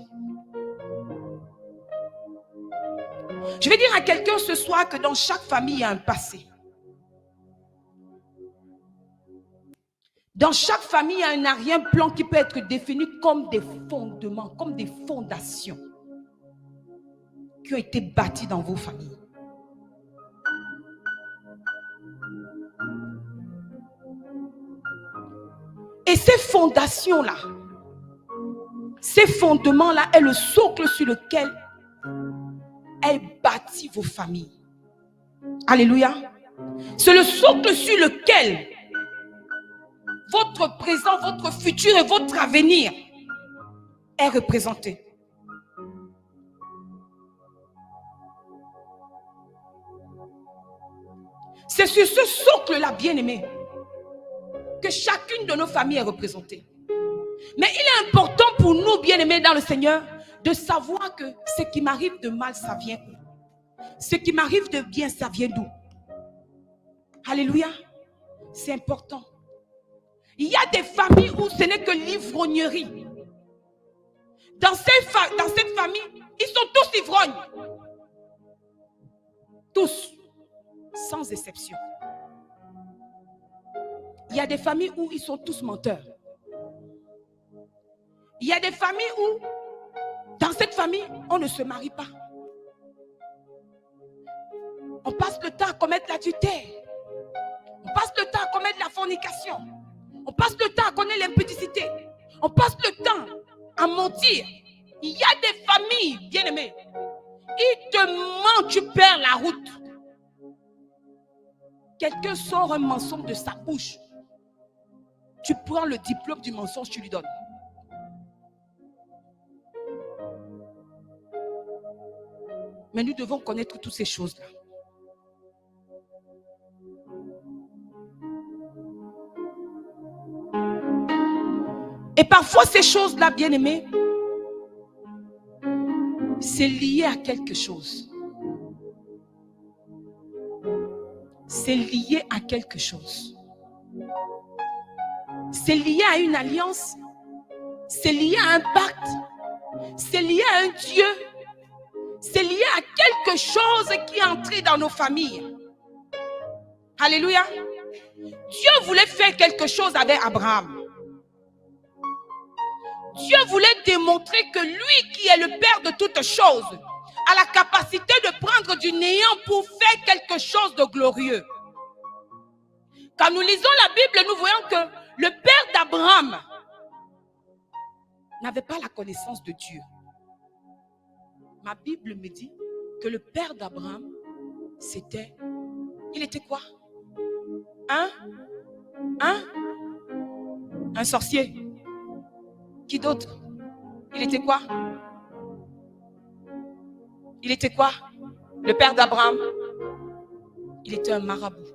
Je vais dire à quelqu'un ce soir que dans chaque famille, il y a un passé. Dans chaque famille, il y a un arrière-plan qui peut être défini comme des fondements, comme des fondations qui ont été bâties dans vos familles. Et ces fondations-là, ces fondements-là est le socle sur lequel est bâti vos familles. Alléluia. C'est le socle sur lequel votre présent, votre futur et votre avenir est représenté. C'est sur ce socle-là, bien-aimé, que chacune de nos familles est représentée. Mais il est important pour nous, bien-aimés dans le Seigneur, de savoir que ce qui m'arrive de mal, ça vient où? Ce qui m'arrive de bien, ça vient d'où? Alléluia. C'est important. Il y a des familles où ce n'est que l'ivrognerie. Dans cette famille, ils sont tous ivrognes. Tous. Sans exception. Il y a des familles où ils sont tous menteurs. Il y a des familles où, dans cette famille, on ne se marie pas. On passe le temps à commettre l'adultère. On passe le temps à commettre la fornication. On passe le temps à connaître l'impudicité. On passe le temps à mentir. Il y a des familles, bien-aimées, ils te mentent, tu perds la route. Quelqu'un sort un mensonge de sa bouche. Tu prends le diplôme du mensonge, tu lui donnes. Mais nous devons connaître toutes ces choses-là. Et parfois, ces choses-là, bien-aimés, c'est lié à quelque chose. c'est lié à quelque chose. C'est lié à une alliance. C'est lié à un pacte. C'est lié à un Dieu. C'est lié à quelque chose qui est entré dans nos familles. Alléluia. Dieu voulait faire quelque chose avec Abraham. Dieu voulait démontrer que lui qui est le Père de toutes choses a la capacité de prendre du néant pour faire quelque chose de glorieux. Quand nous lisons la Bible, nous voyons que le Père d'Abraham n'avait pas la connaissance de Dieu. Ma Bible me dit que le Père d'Abraham, il était quoi? Un sorcier. Qui d'autre? Il était quoi? Il était quoi? Le Père d'Abraham, il était un marabout.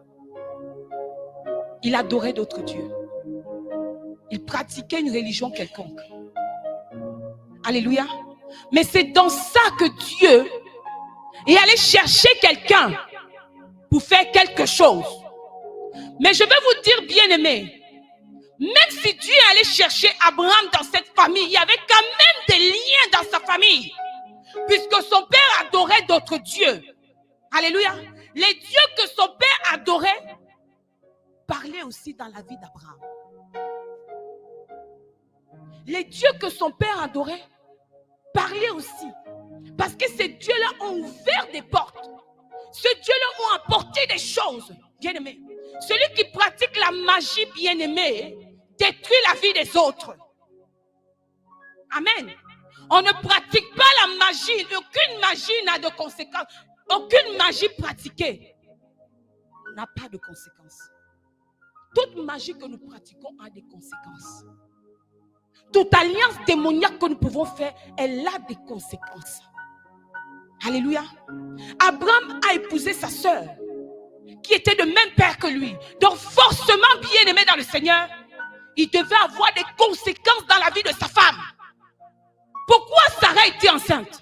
Il adorait d'autres dieux. Il pratiquait une religion quelconque. Alléluia. Mais c'est dans ça que Dieu est allé chercher quelqu'un pour faire quelque chose. Mais je vais vous dire, bien-aimés, même si Dieu allait chercher Abraham dans cette famille, il y avait quand même des liens dans sa famille. Puisque son père adorait d'autres dieux. Alléluia. Les dieux que son père adorait parlaient aussi dans la vie d'Abraham. Les dieux que son père adorait parlaient aussi. Parce que ces dieux-là ont ouvert des portes. Ces dieux-là ont apporté des choses. Bien-aimé. Celui qui pratique la magie, bien-aimé, détruit la vie des autres. Amen. On ne pratique pas la magie. Aucune magie n'a de conséquences. Aucune magie pratiquée n'a pas de conséquences. Toute magie que nous pratiquons a des conséquences. Toute alliance démoniaque que nous pouvons faire, elle a des conséquences. Alléluia. Abraham a épousé sa sœur, qui était de même père que lui. Donc forcément bien aimé dans le Seigneur, il devait avoir des conséquences dans la vie de sa femme. Pourquoi Sarah était enceinte?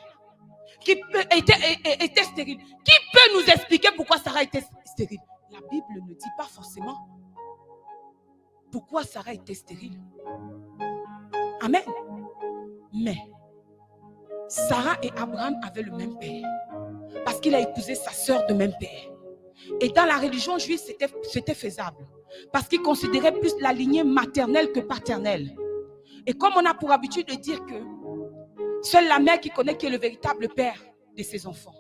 Était stérile. Qui peut nous expliquer pourquoi Sarah était stérile? La Bible ne dit pas forcément pourquoi Sarah était stérile. Amen. Mais Sarah et Abraham avaient le même père. Parce qu'il a épousé sa sœur de même père. Et dans la religion juive, c'était faisable. Parce qu'ils considéraient plus la lignée maternelle que paternelle. Et comme on a pour habitude de dire que seule la mère qui connaît qui est le véritable père de ses enfants.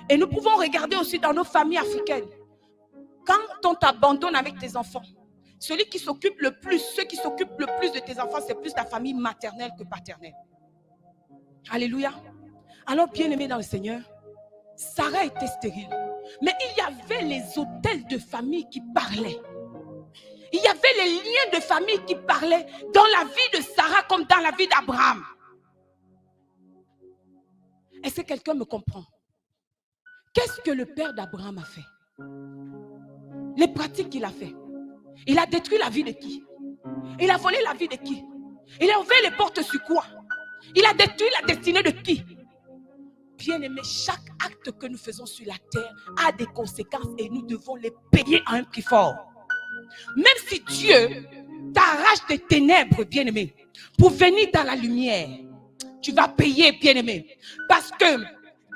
Et nous pouvons regarder aussi dans nos familles africaines. Quand on t'abandonne avec tes enfants, celui qui s'occupe le plus, ceux qui s'occupent le plus de tes enfants, c'est plus la famille maternelle que paternelle. Alléluia. Alors, bien-aimés dans le Seigneur, Sarah était stérile. Mais il y avait les autels de famille qui parlaient. Il y avait les liens de famille qui parlaient dans la vie de Sarah comme dans la vie d'Abraham. Est-ce que quelqu'un me comprend? Qu'est-ce que le père d'Abraham a fait? Les pratiques qu'il a fait. Il a détruit la vie de qui? Il a volé la vie de qui? Il a ouvert les portes sur quoi? Il a détruit la destinée de qui? Bien-aimé, chaque acte que nous faisons sur la terre a des conséquences et nous devons les payer à un prix fort. Même si Dieu t'arrache des ténèbres, bien-aimé, pour venir dans la lumière, tu vas payer, bien-aimé. Parce que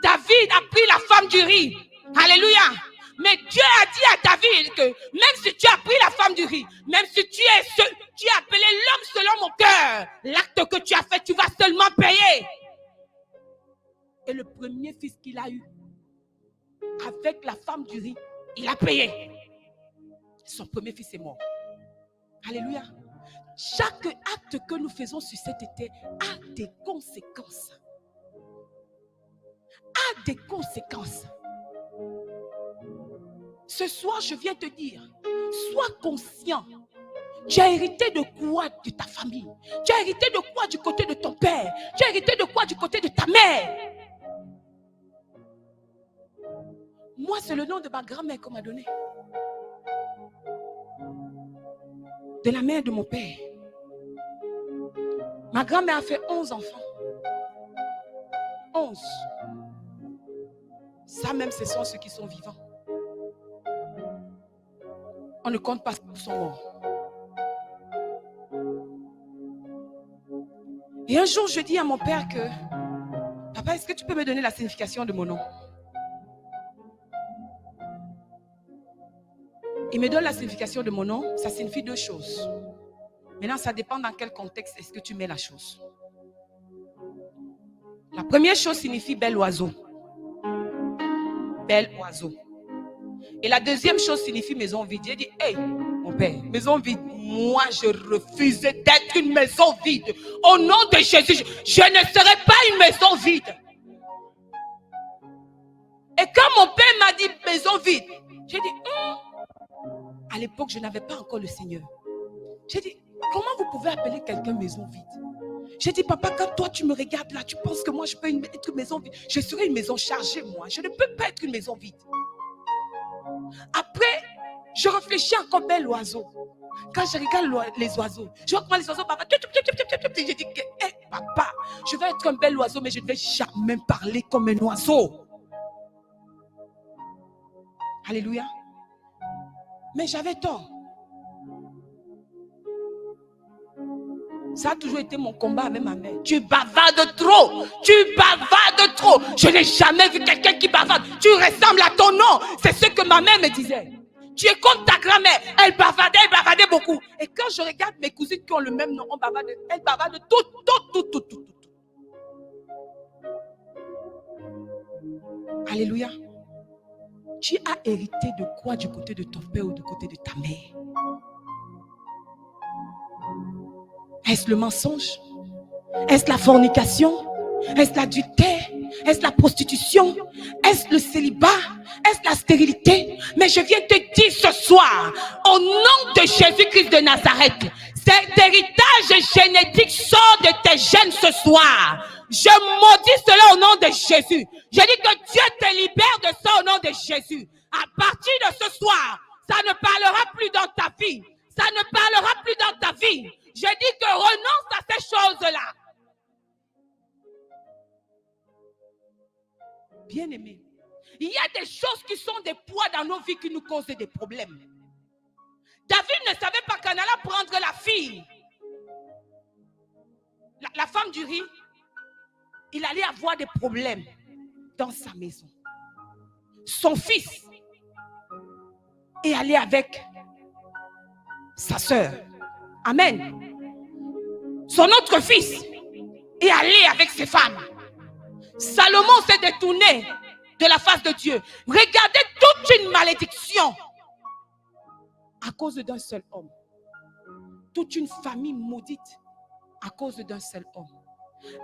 David a pris la femme d'Uri. Alléluia. Mais Dieu a dit à David que même si tu as pris la femme d'Uri, même si tu as appelé l'homme selon mon cœur, l'acte que tu as fait, tu vas seulement payer. Et le premier fils qu'il a eu, avec la femme d'Uri, il a payé. Son premier fils est mort. Alléluia. Chaque acte que nous faisons sur cette terre a des conséquences. A des conséquences. Ce soir, je viens te dire, sois conscient. Tu as hérité de quoi de ta famille? Tu as hérité de quoi du côté de ton père? Tu as hérité de quoi du côté de ta mère? Moi, c'est le nom de ma grand-mère qu'on m'a donné. De la mère de mon père. Ma grand-mère a fait 11 enfants. 11. Ça même, ce sont ceux qui sont vivants. On ne compte pas pour son mort. Et un jour, je dis à mon père que, papa, est-ce que tu peux me donner la signification de mon nom? Il me donne la signification de mon nom. Ça signifie deux choses. Maintenant, ça dépend dans quel contexte est-ce que tu mets la chose. La première chose signifie bel oiseau. Bel oiseau. Et la deuxième chose signifie maison vide. J'ai dit, hey, mon père, maison vide. Moi, je refuse d'être une maison vide. Au nom de Jésus, je ne serai pas une maison vide. Et quand mon père m'a dit maison vide, j'ai dit, à l'époque, je n'avais pas encore le Seigneur. J'ai dit, comment vous pouvez appeler quelqu'un maison vide? J'ai dit, papa, quand toi tu me regardes là, tu penses que moi je peux être une maison vide? Je serai une maison chargée, moi. Je ne peux pas être une maison vide. Après, je réfléchis encore bel oiseau. Quand je regarde les oiseaux, je vois comment les oiseaux parlent. J'ai dit, hey, papa, je vais être un bel oiseau, mais je ne vais jamais parler comme un oiseau. Alléluia. Mais j'avais tort. Ça a toujours été mon combat avec ma mère. Tu bavardes trop. Tu bavardes trop. Je n'ai jamais vu quelqu'un qui bavarde. Tu ressembles à ton nom. C'est ce que ma mère me disait. Tu es comme ta grand-mère. Elle bavardait beaucoup. Et quand je regarde mes cousines qui ont le même nom, elles bavardent tout. Alléluia. Tu as hérité de quoi du côté de ton père ou du côté de ta mère? Est-ce le mensonge? Est-ce la fornication? Est-ce l'adultère? Est-ce la prostitution? Est-ce le célibat? Est-ce la stérilité? Mais je viens te dire ce soir, au nom de Jésus-Christ de Nazareth, cet héritage génétique sort de tes gènes ce soir. Je maudis cela au nom de Jésus. Je dis que Dieu te libère de ça au nom de Jésus. À partir de ce soir, ça ne parlera plus dans ta vie. Ça ne parlera plus dans ta vie. Je dis que renonce à ces choses-là. Bien-aimé, il y a des choses qui sont des poids dans nos vies qui nous causent des problèmes. David ne savait pas qu'en allant prendre la fille, la femme du riz, il allait avoir des problèmes dans sa maison. Son fils est allé avec sa sœur. Amen. Son autre fils est allé avec ses femmes. Salomon s'est détourné de la face de Dieu. Regardez toute une malédiction à cause d'un seul homme. Toute une famille maudite à cause d'un seul homme.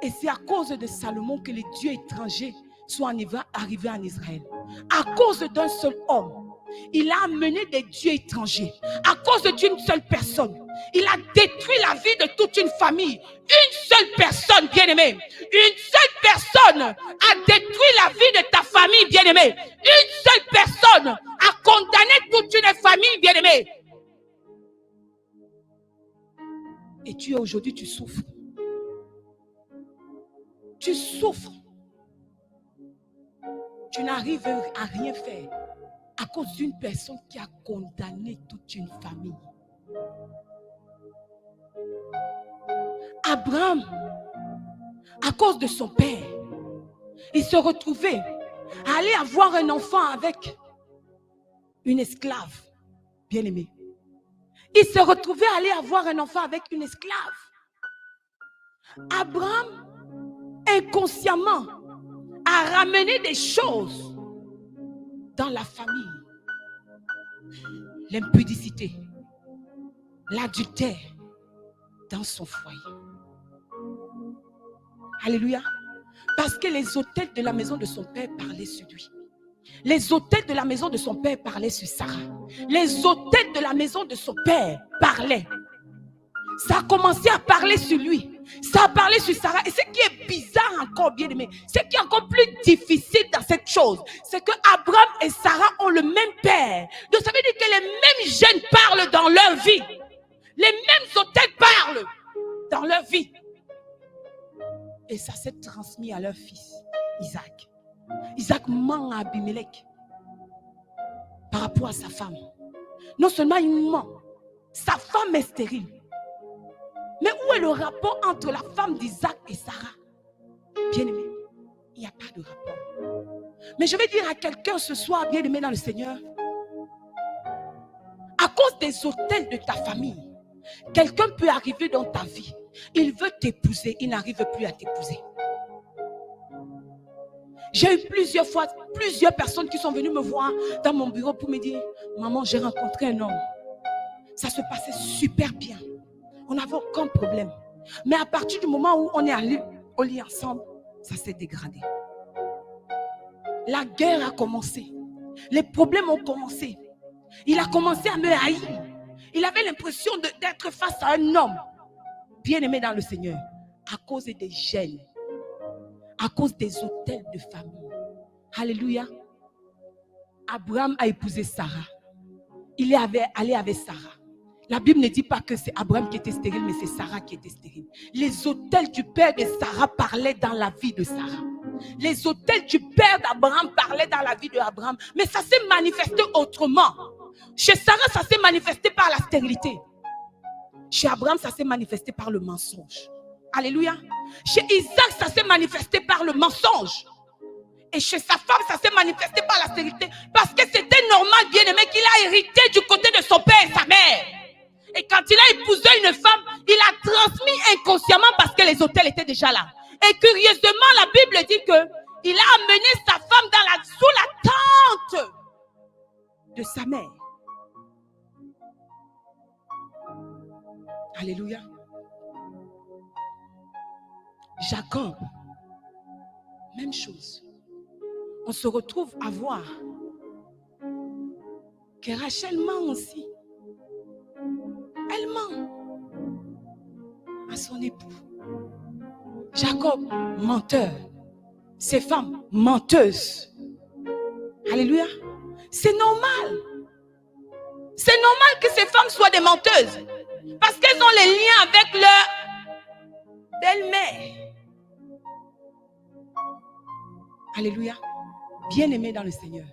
Et c'est à cause de Salomon que les dieux étrangers sont arrivés en Israël. À cause d'un seul homme, il a amené des dieux étrangers. À cause d'une seule personne, il a détruit la vie de toute une famille. Une seule personne, bien-aimée. Une seule personne a détruit la vie de ta famille, bien-aimée. Une seule personne a condamné toute une famille, bien-aimée. Et aujourd'hui, tu souffres. Tu souffres. Tu n'arrives à rien faire à cause d'une personne qui a condamné toute une famille. Abraham, à cause de son père, il se retrouvait à aller avoir un enfant avec une esclave, bien-aimée. Il se retrouvait à aller avoir un enfant avec une esclave. Abraham, inconsciemment, a ramené des choses dans la famille. L'impudicité, l'adultère dans son foyer. Alléluia. Parce que les autels de la maison de son père parlaient sur lui. Les autels de la maison de son père parlaient sur Sarah. Les autels de la maison de son père parlaient. Ça a commencé à parler sur lui. Ça a parlé sur Sarah. Et ce qui est bizarre encore, bien aimé, ce qui est encore plus difficile dans cette chose, c'est que Abraham et Sarah ont le même père. Donc ça veut dire que les mêmes gènes parlent dans leur vie. Les mêmes autels parlent dans leur vie. Et ça s'est transmis à leur fils, Isaac. Isaac ment à Abimelech par rapport à sa femme. Non seulement il ment, sa femme est stérile. Mais où est le rapport entre la femme d'Isaac et Sarah? Bien-aimé, il n'y a pas de rapport. Mais je vais dire à quelqu'un ce soir, bien-aimé dans le Seigneur, à cause des autels de ta famille, quelqu'un peut arriver dans ta vie. Il veut t'épouser, il n'arrive plus à t'épouser. J'ai eu plusieurs personnes qui sont venues me voir dans mon bureau pour me dire, maman, j'ai rencontré un homme. Ça se passait super bien. On n'avait aucun problème. Mais à partir du moment où on est allé au lit ensemble, ça s'est dégradé. La guerre a commencé. Les problèmes ont commencé. Il a commencé à me haïr. Il avait l'impression d'être face à un homme bien-aimé dans le Seigneur. À cause des gènes. À cause des autels de famille. Alléluia. Abraham a épousé Sarah. Il est allé avec Sarah. La Bible ne dit pas que c'est Abraham qui était stérile, mais c'est Sarah qui était stérile. Les autels du père de Sarah parlaient dans la vie de Sarah. Les autels du père d'Abraham parlaient dans la vie d'Abraham. Mais ça s'est manifesté autrement. Chez Sarah, ça s'est manifesté par la stérilité. Chez Abraham, ça s'est manifesté par le mensonge. Alléluia. Chez Isaac, ça s'est manifesté par le mensonge. Et chez sa femme, ça s'est manifesté par la stérilité. Parce que c'était normal, bien-aimé, qu'il a hérité du côté de son père et sa mère. Et quand il a épousé une femme, il a transmis inconsciemment parce que les autels étaient déjà là. Et curieusement, la Bible dit qu'il a amené sa femme sous la tente de sa mère. Alléluia. Jacob, même chose. On se retrouve à voir que Rachel ment aussi. Elle ment à son époux. Jacob, menteur. Ses femmes, menteuses. Alléluia. C'est normal. C'est normal que ces femmes soient des menteuses. Parce qu'elles ont les liens avec leur belle-mère. Alléluia. Bien-aimé dans le Seigneur.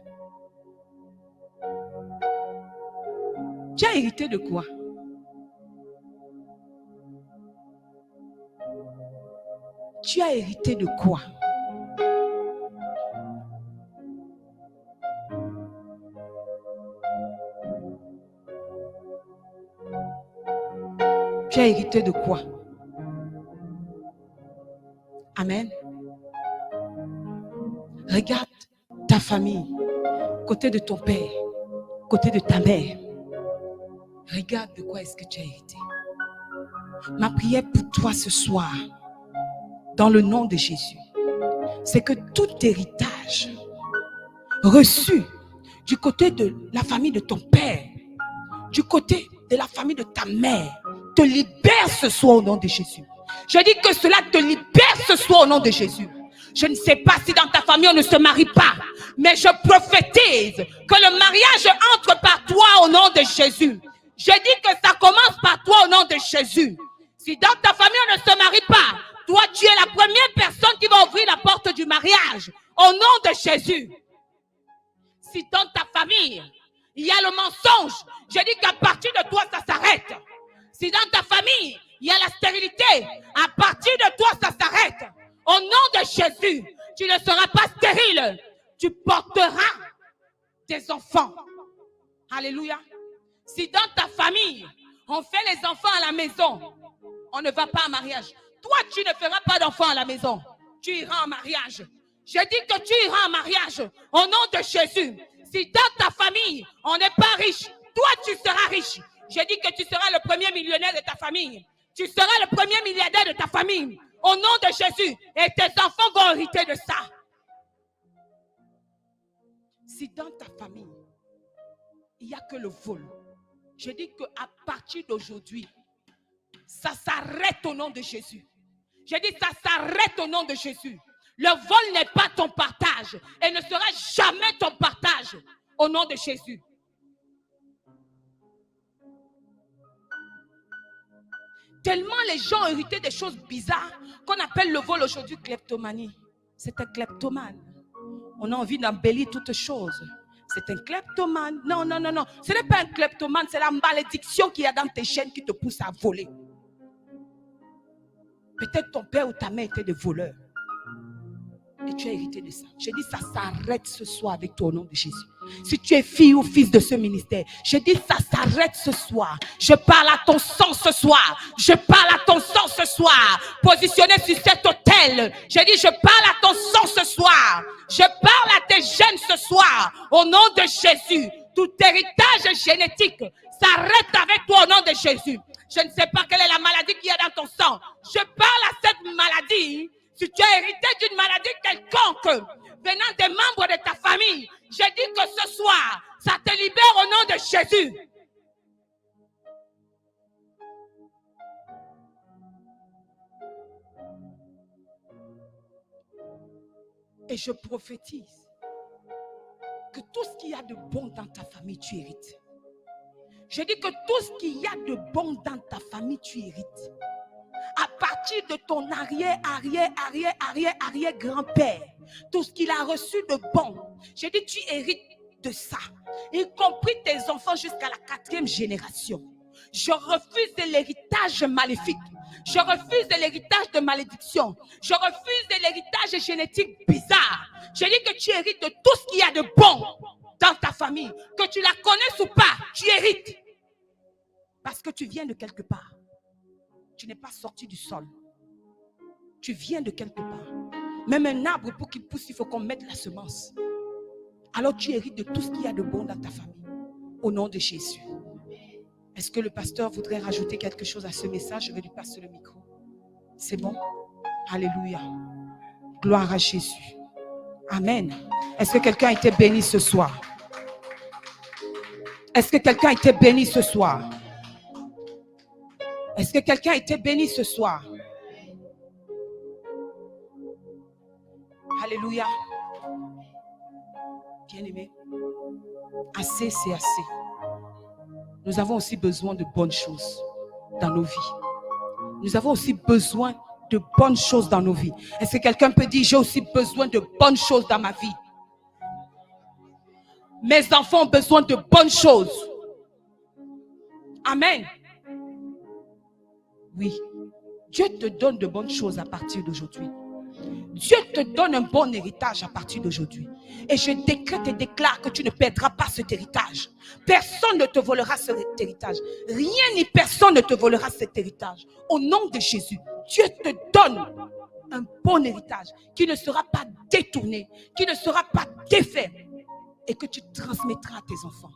Tu as hérité de quoi? Tu as hérité de quoi? Tu as hérité de quoi? Amen. Regarde ta famille, côté de ton père, côté de ta mère. Regarde de quoi est-ce que tu as hérité. Ma prière pour toi ce soir, dans le nom de Jésus, c'est que tout héritage reçu du côté de la famille de ton père, du côté de la famille de ta mère, te libère ce soir au nom de Jésus. Je dis que cela te libère ce soir au nom de Jésus. Je ne sais pas si dans ta famille on ne se marie pas, mais je prophétise que le mariage entre par toi au nom de Jésus. Je dis que ça commence par toi au nom de Jésus. Si dans ta famille on ne se marie pas, toi tu es la première personne qui va ouvrir la porte du mariage au nom de Jésus. Si dans ta famille il y a le mensonge, je dis qu'à partir de toi ça s'arrête. Si dans ta famille il y a la stérilité, à partir de toi ça s'arrête. Au nom de Jésus, tu ne seras pas stérile. Tu porteras des enfants. Alléluia. Si dans ta famille, on fait les enfants à la maison, on ne va pas en mariage. Toi, tu ne feras pas d'enfants à la maison. Tu iras en mariage. Je dis que tu iras en mariage au nom de Jésus. Si dans ta famille, on n'est pas riche, toi, tu seras riche. Je dis que tu seras le premier millionnaire de ta famille. Tu seras le premier milliardaire de ta famille. Au nom de Jésus. Et tes enfants vont hériter de ça. Si dans ta famille, il n'y a que le vol, je dis qu'à partir d'aujourd'hui, ça s'arrête au nom de Jésus. Je dis ça s'arrête au nom de Jésus. Le vol n'est pas ton partage et ne sera jamais ton partage au nom de Jésus. Tellement les gens ont hérité des choses bizarres qu'on appelle le vol aujourd'hui kleptomanie. C'est un kleptomane. On a envie d'embellir toutes choses. c'est un kleptomane. Non, non, non, non. Ce n'est pas un kleptomane, c'est la malédiction qu'il y a dans tes chaînes qui te pousse à voler. Peut-être ton père ou ta mère était des voleurs. Et tu as hérité de ça. Je dis, ça s'arrête ce soir avec toi au nom de Jésus. Si tu es fille ou fils de ce ministère, je dis, ça s'arrête ce soir. Je parle à ton sang ce soir. Je parle à ton sang ce soir. Positionné sur cet autel. Je dis, je parle à ton sang ce soir. Je parle à tes gènes ce soir. Au nom de Jésus. Tout héritage génétique s'arrête avec toi au nom de Jésus. Je ne sais pas quelle est la maladie qu'il y a dans ton sang. Je parle à cette maladie. Si tu as hérité d'une maladie quelconque venant des membres de ta famille, je dis que ce soir, ça te libère au nom de Jésus. Et je prophétise que tout ce qu'il y a de bon dans ta famille, tu hérites. Je dis que tout ce qu'il y a de bon dans ta famille, tu hérites. À partir de ton arrière-grand-père, tout ce qu'il a reçu de bon, j'ai dit, tu hérites de ça, y compris tes enfants jusqu'à la 4e génération. Je refuse de l'héritage maléfique. Je refuse de l'héritage de malédiction. Je refuse de l'héritage génétique bizarre. J'ai dit que tu hérites de tout ce qu'il y a de bon dans ta famille. Que tu la connaisses ou pas, tu hérites. Parce que tu viens de quelque part. Tu n'es pas sorti du sol. Tu viens de quelque part. Même un arbre, pour qu'il pousse, il faut qu'on mette la semence. Alors tu hérites de tout ce qu'il y a de bon dans ta famille. Au nom de Jésus. Est-ce que le pasteur voudrait rajouter quelque chose à ce message? Je vais lui passer le micro. C'est bon? Alléluia. Gloire à Jésus. Amen. Est-ce que quelqu'un a été béni ce soir? Est-ce que quelqu'un a été béni ce soir? Est-ce que quelqu'un a été béni ce soir? Alléluia. Bien-aimé, assez, c'est assez. Nous avons aussi besoin de bonnes choses dans nos vies. Nous avons aussi besoin de bonnes choses dans nos vies. Est-ce que quelqu'un peut dire, j'ai aussi besoin de bonnes choses dans ma vie? Mes enfants ont besoin de bonnes choses. Amen. Oui. Dieu te donne de bonnes choses à partir d'aujourd'hui. Dieu te donne un bon héritage à partir d'aujourd'hui. Et je décrète et déclare que tu ne perdras pas cet héritage. Personne ne te volera cet héritage. Rien ni personne ne te volera cet héritage. Au nom de Jésus, Dieu te donne un bon héritage qui ne sera pas détourné, qui ne sera pas défait et que tu transmettras à tes enfants.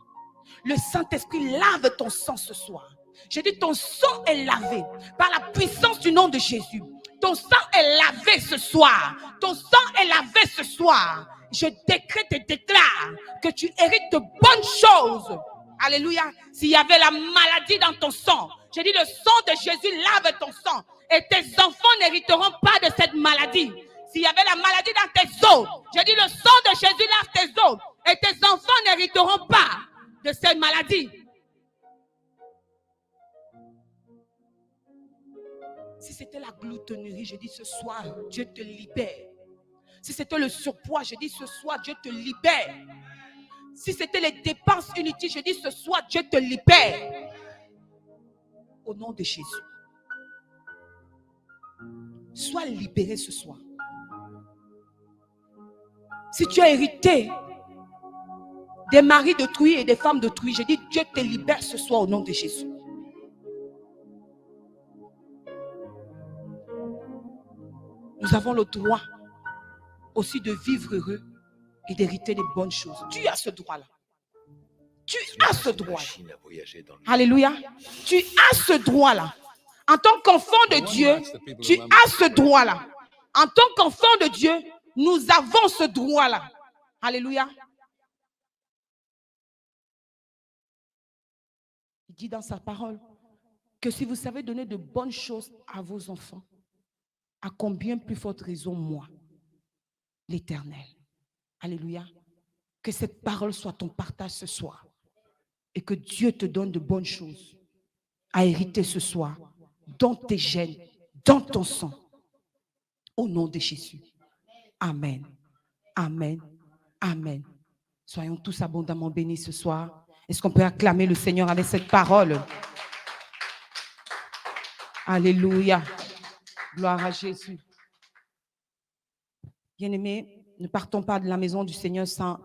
Le Saint-Esprit lave ton sang ce soir. J'ai dit, ton sang est lavé par la puissance du nom de Jésus. Ton sang est lavé ce soir. Ton sang est lavé ce soir. Je décrète et déclare que tu hérites de bonnes choses. Alléluia. S'il y avait la maladie dans ton sang, j'ai dit, le sang de Jésus lave ton sang. Et tes enfants n'hériteront pas de cette maladie. S'il y avait la maladie dans tes os, j'ai dit, le sang de Jésus lave tes os. Et tes enfants n'hériteront pas de cette maladie. Si c'était la gloutonnerie, je dis ce soir, Dieu te libère. Si c'était le surpoids, je dis ce soir, Dieu te libère. Si c'était les dépenses inutiles, je dis ce soir, Dieu te libère. Au nom de Jésus. Sois libéré ce soir. Si tu as hérité des maris d'autrui et des femmes d'autrui, je dis Dieu te libère ce soir au nom de Jésus. Nous avons le droit aussi de vivre heureux et d'hériter des bonnes choses. Tu as ce droit-là. Tu as ce droit. Alléluia. Tu as ce droit-là. En tant qu'enfant de Dieu, tu as ce droit-là. En tant qu'enfant de Dieu, nous avons ce droit-là. Alléluia. Il dit dans sa parole que si vous savez donner de bonnes choses à vos enfants, à combien plus forte raison, moi, l'Éternel. Alléluia. Que cette parole soit ton partage ce soir. Et que Dieu te donne de bonnes choses à hériter ce soir, dans tes gènes, dans ton sang. Au nom de Jésus. Amen. Amen. Amen. Soyons tous abondamment bénis ce soir. Est-ce qu'on peut acclamer le Seigneur avec cette parole? Alléluia. Gloire à Jésus. Bien-aimés, ne partons pas de la maison du Seigneur sans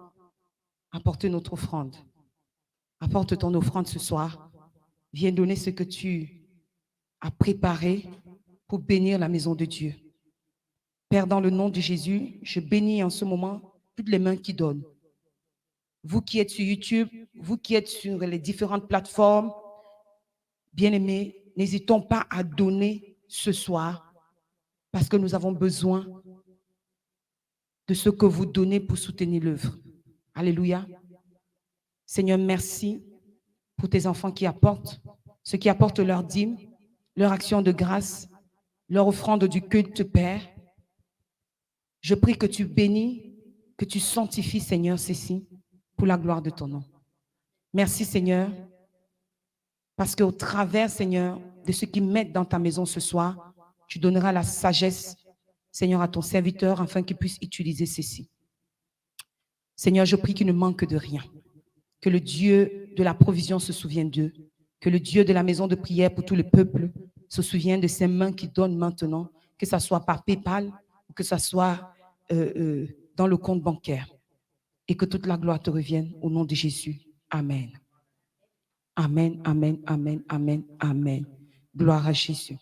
apporter notre offrande. Apporte ton offrande ce soir. Viens donner ce que tu as préparé pour bénir la maison de Dieu. Père, dans le nom de Jésus, je bénis en ce moment toutes les mains qui donnent. Vous qui êtes sur YouTube, vous qui êtes sur les différentes plateformes, bien-aimés, n'hésitons pas à donner ce soir parce que nous avons besoin de ce que vous donnez pour soutenir l'œuvre. Alléluia. Seigneur, merci pour tes enfants qui apportent, ceux qui apportent leur dîme, leur action de grâce, leur offrande du culte, Père. Je prie que tu bénis, que tu sanctifies, Seigneur, ceci pour la gloire de ton nom. Merci, Seigneur, parce qu'au travers, Seigneur, de ceux qui mettent dans ta maison ce soir, tu donneras la sagesse, Seigneur, à ton serviteur afin qu'il puisse utiliser ceci. Seigneur, je prie qu'il ne manque de rien. Que le Dieu de la provision se souvienne d'eux. Que le Dieu de la maison de prière pour tout le peuple se souvienne de ces mains qui donnent maintenant, que ce soit par PayPal ou que ce soit dans le compte bancaire. Et que toute la gloire te revienne au nom de Jésus. Amen. Amen, amen, amen, amen, amen. Gloire à Jésus.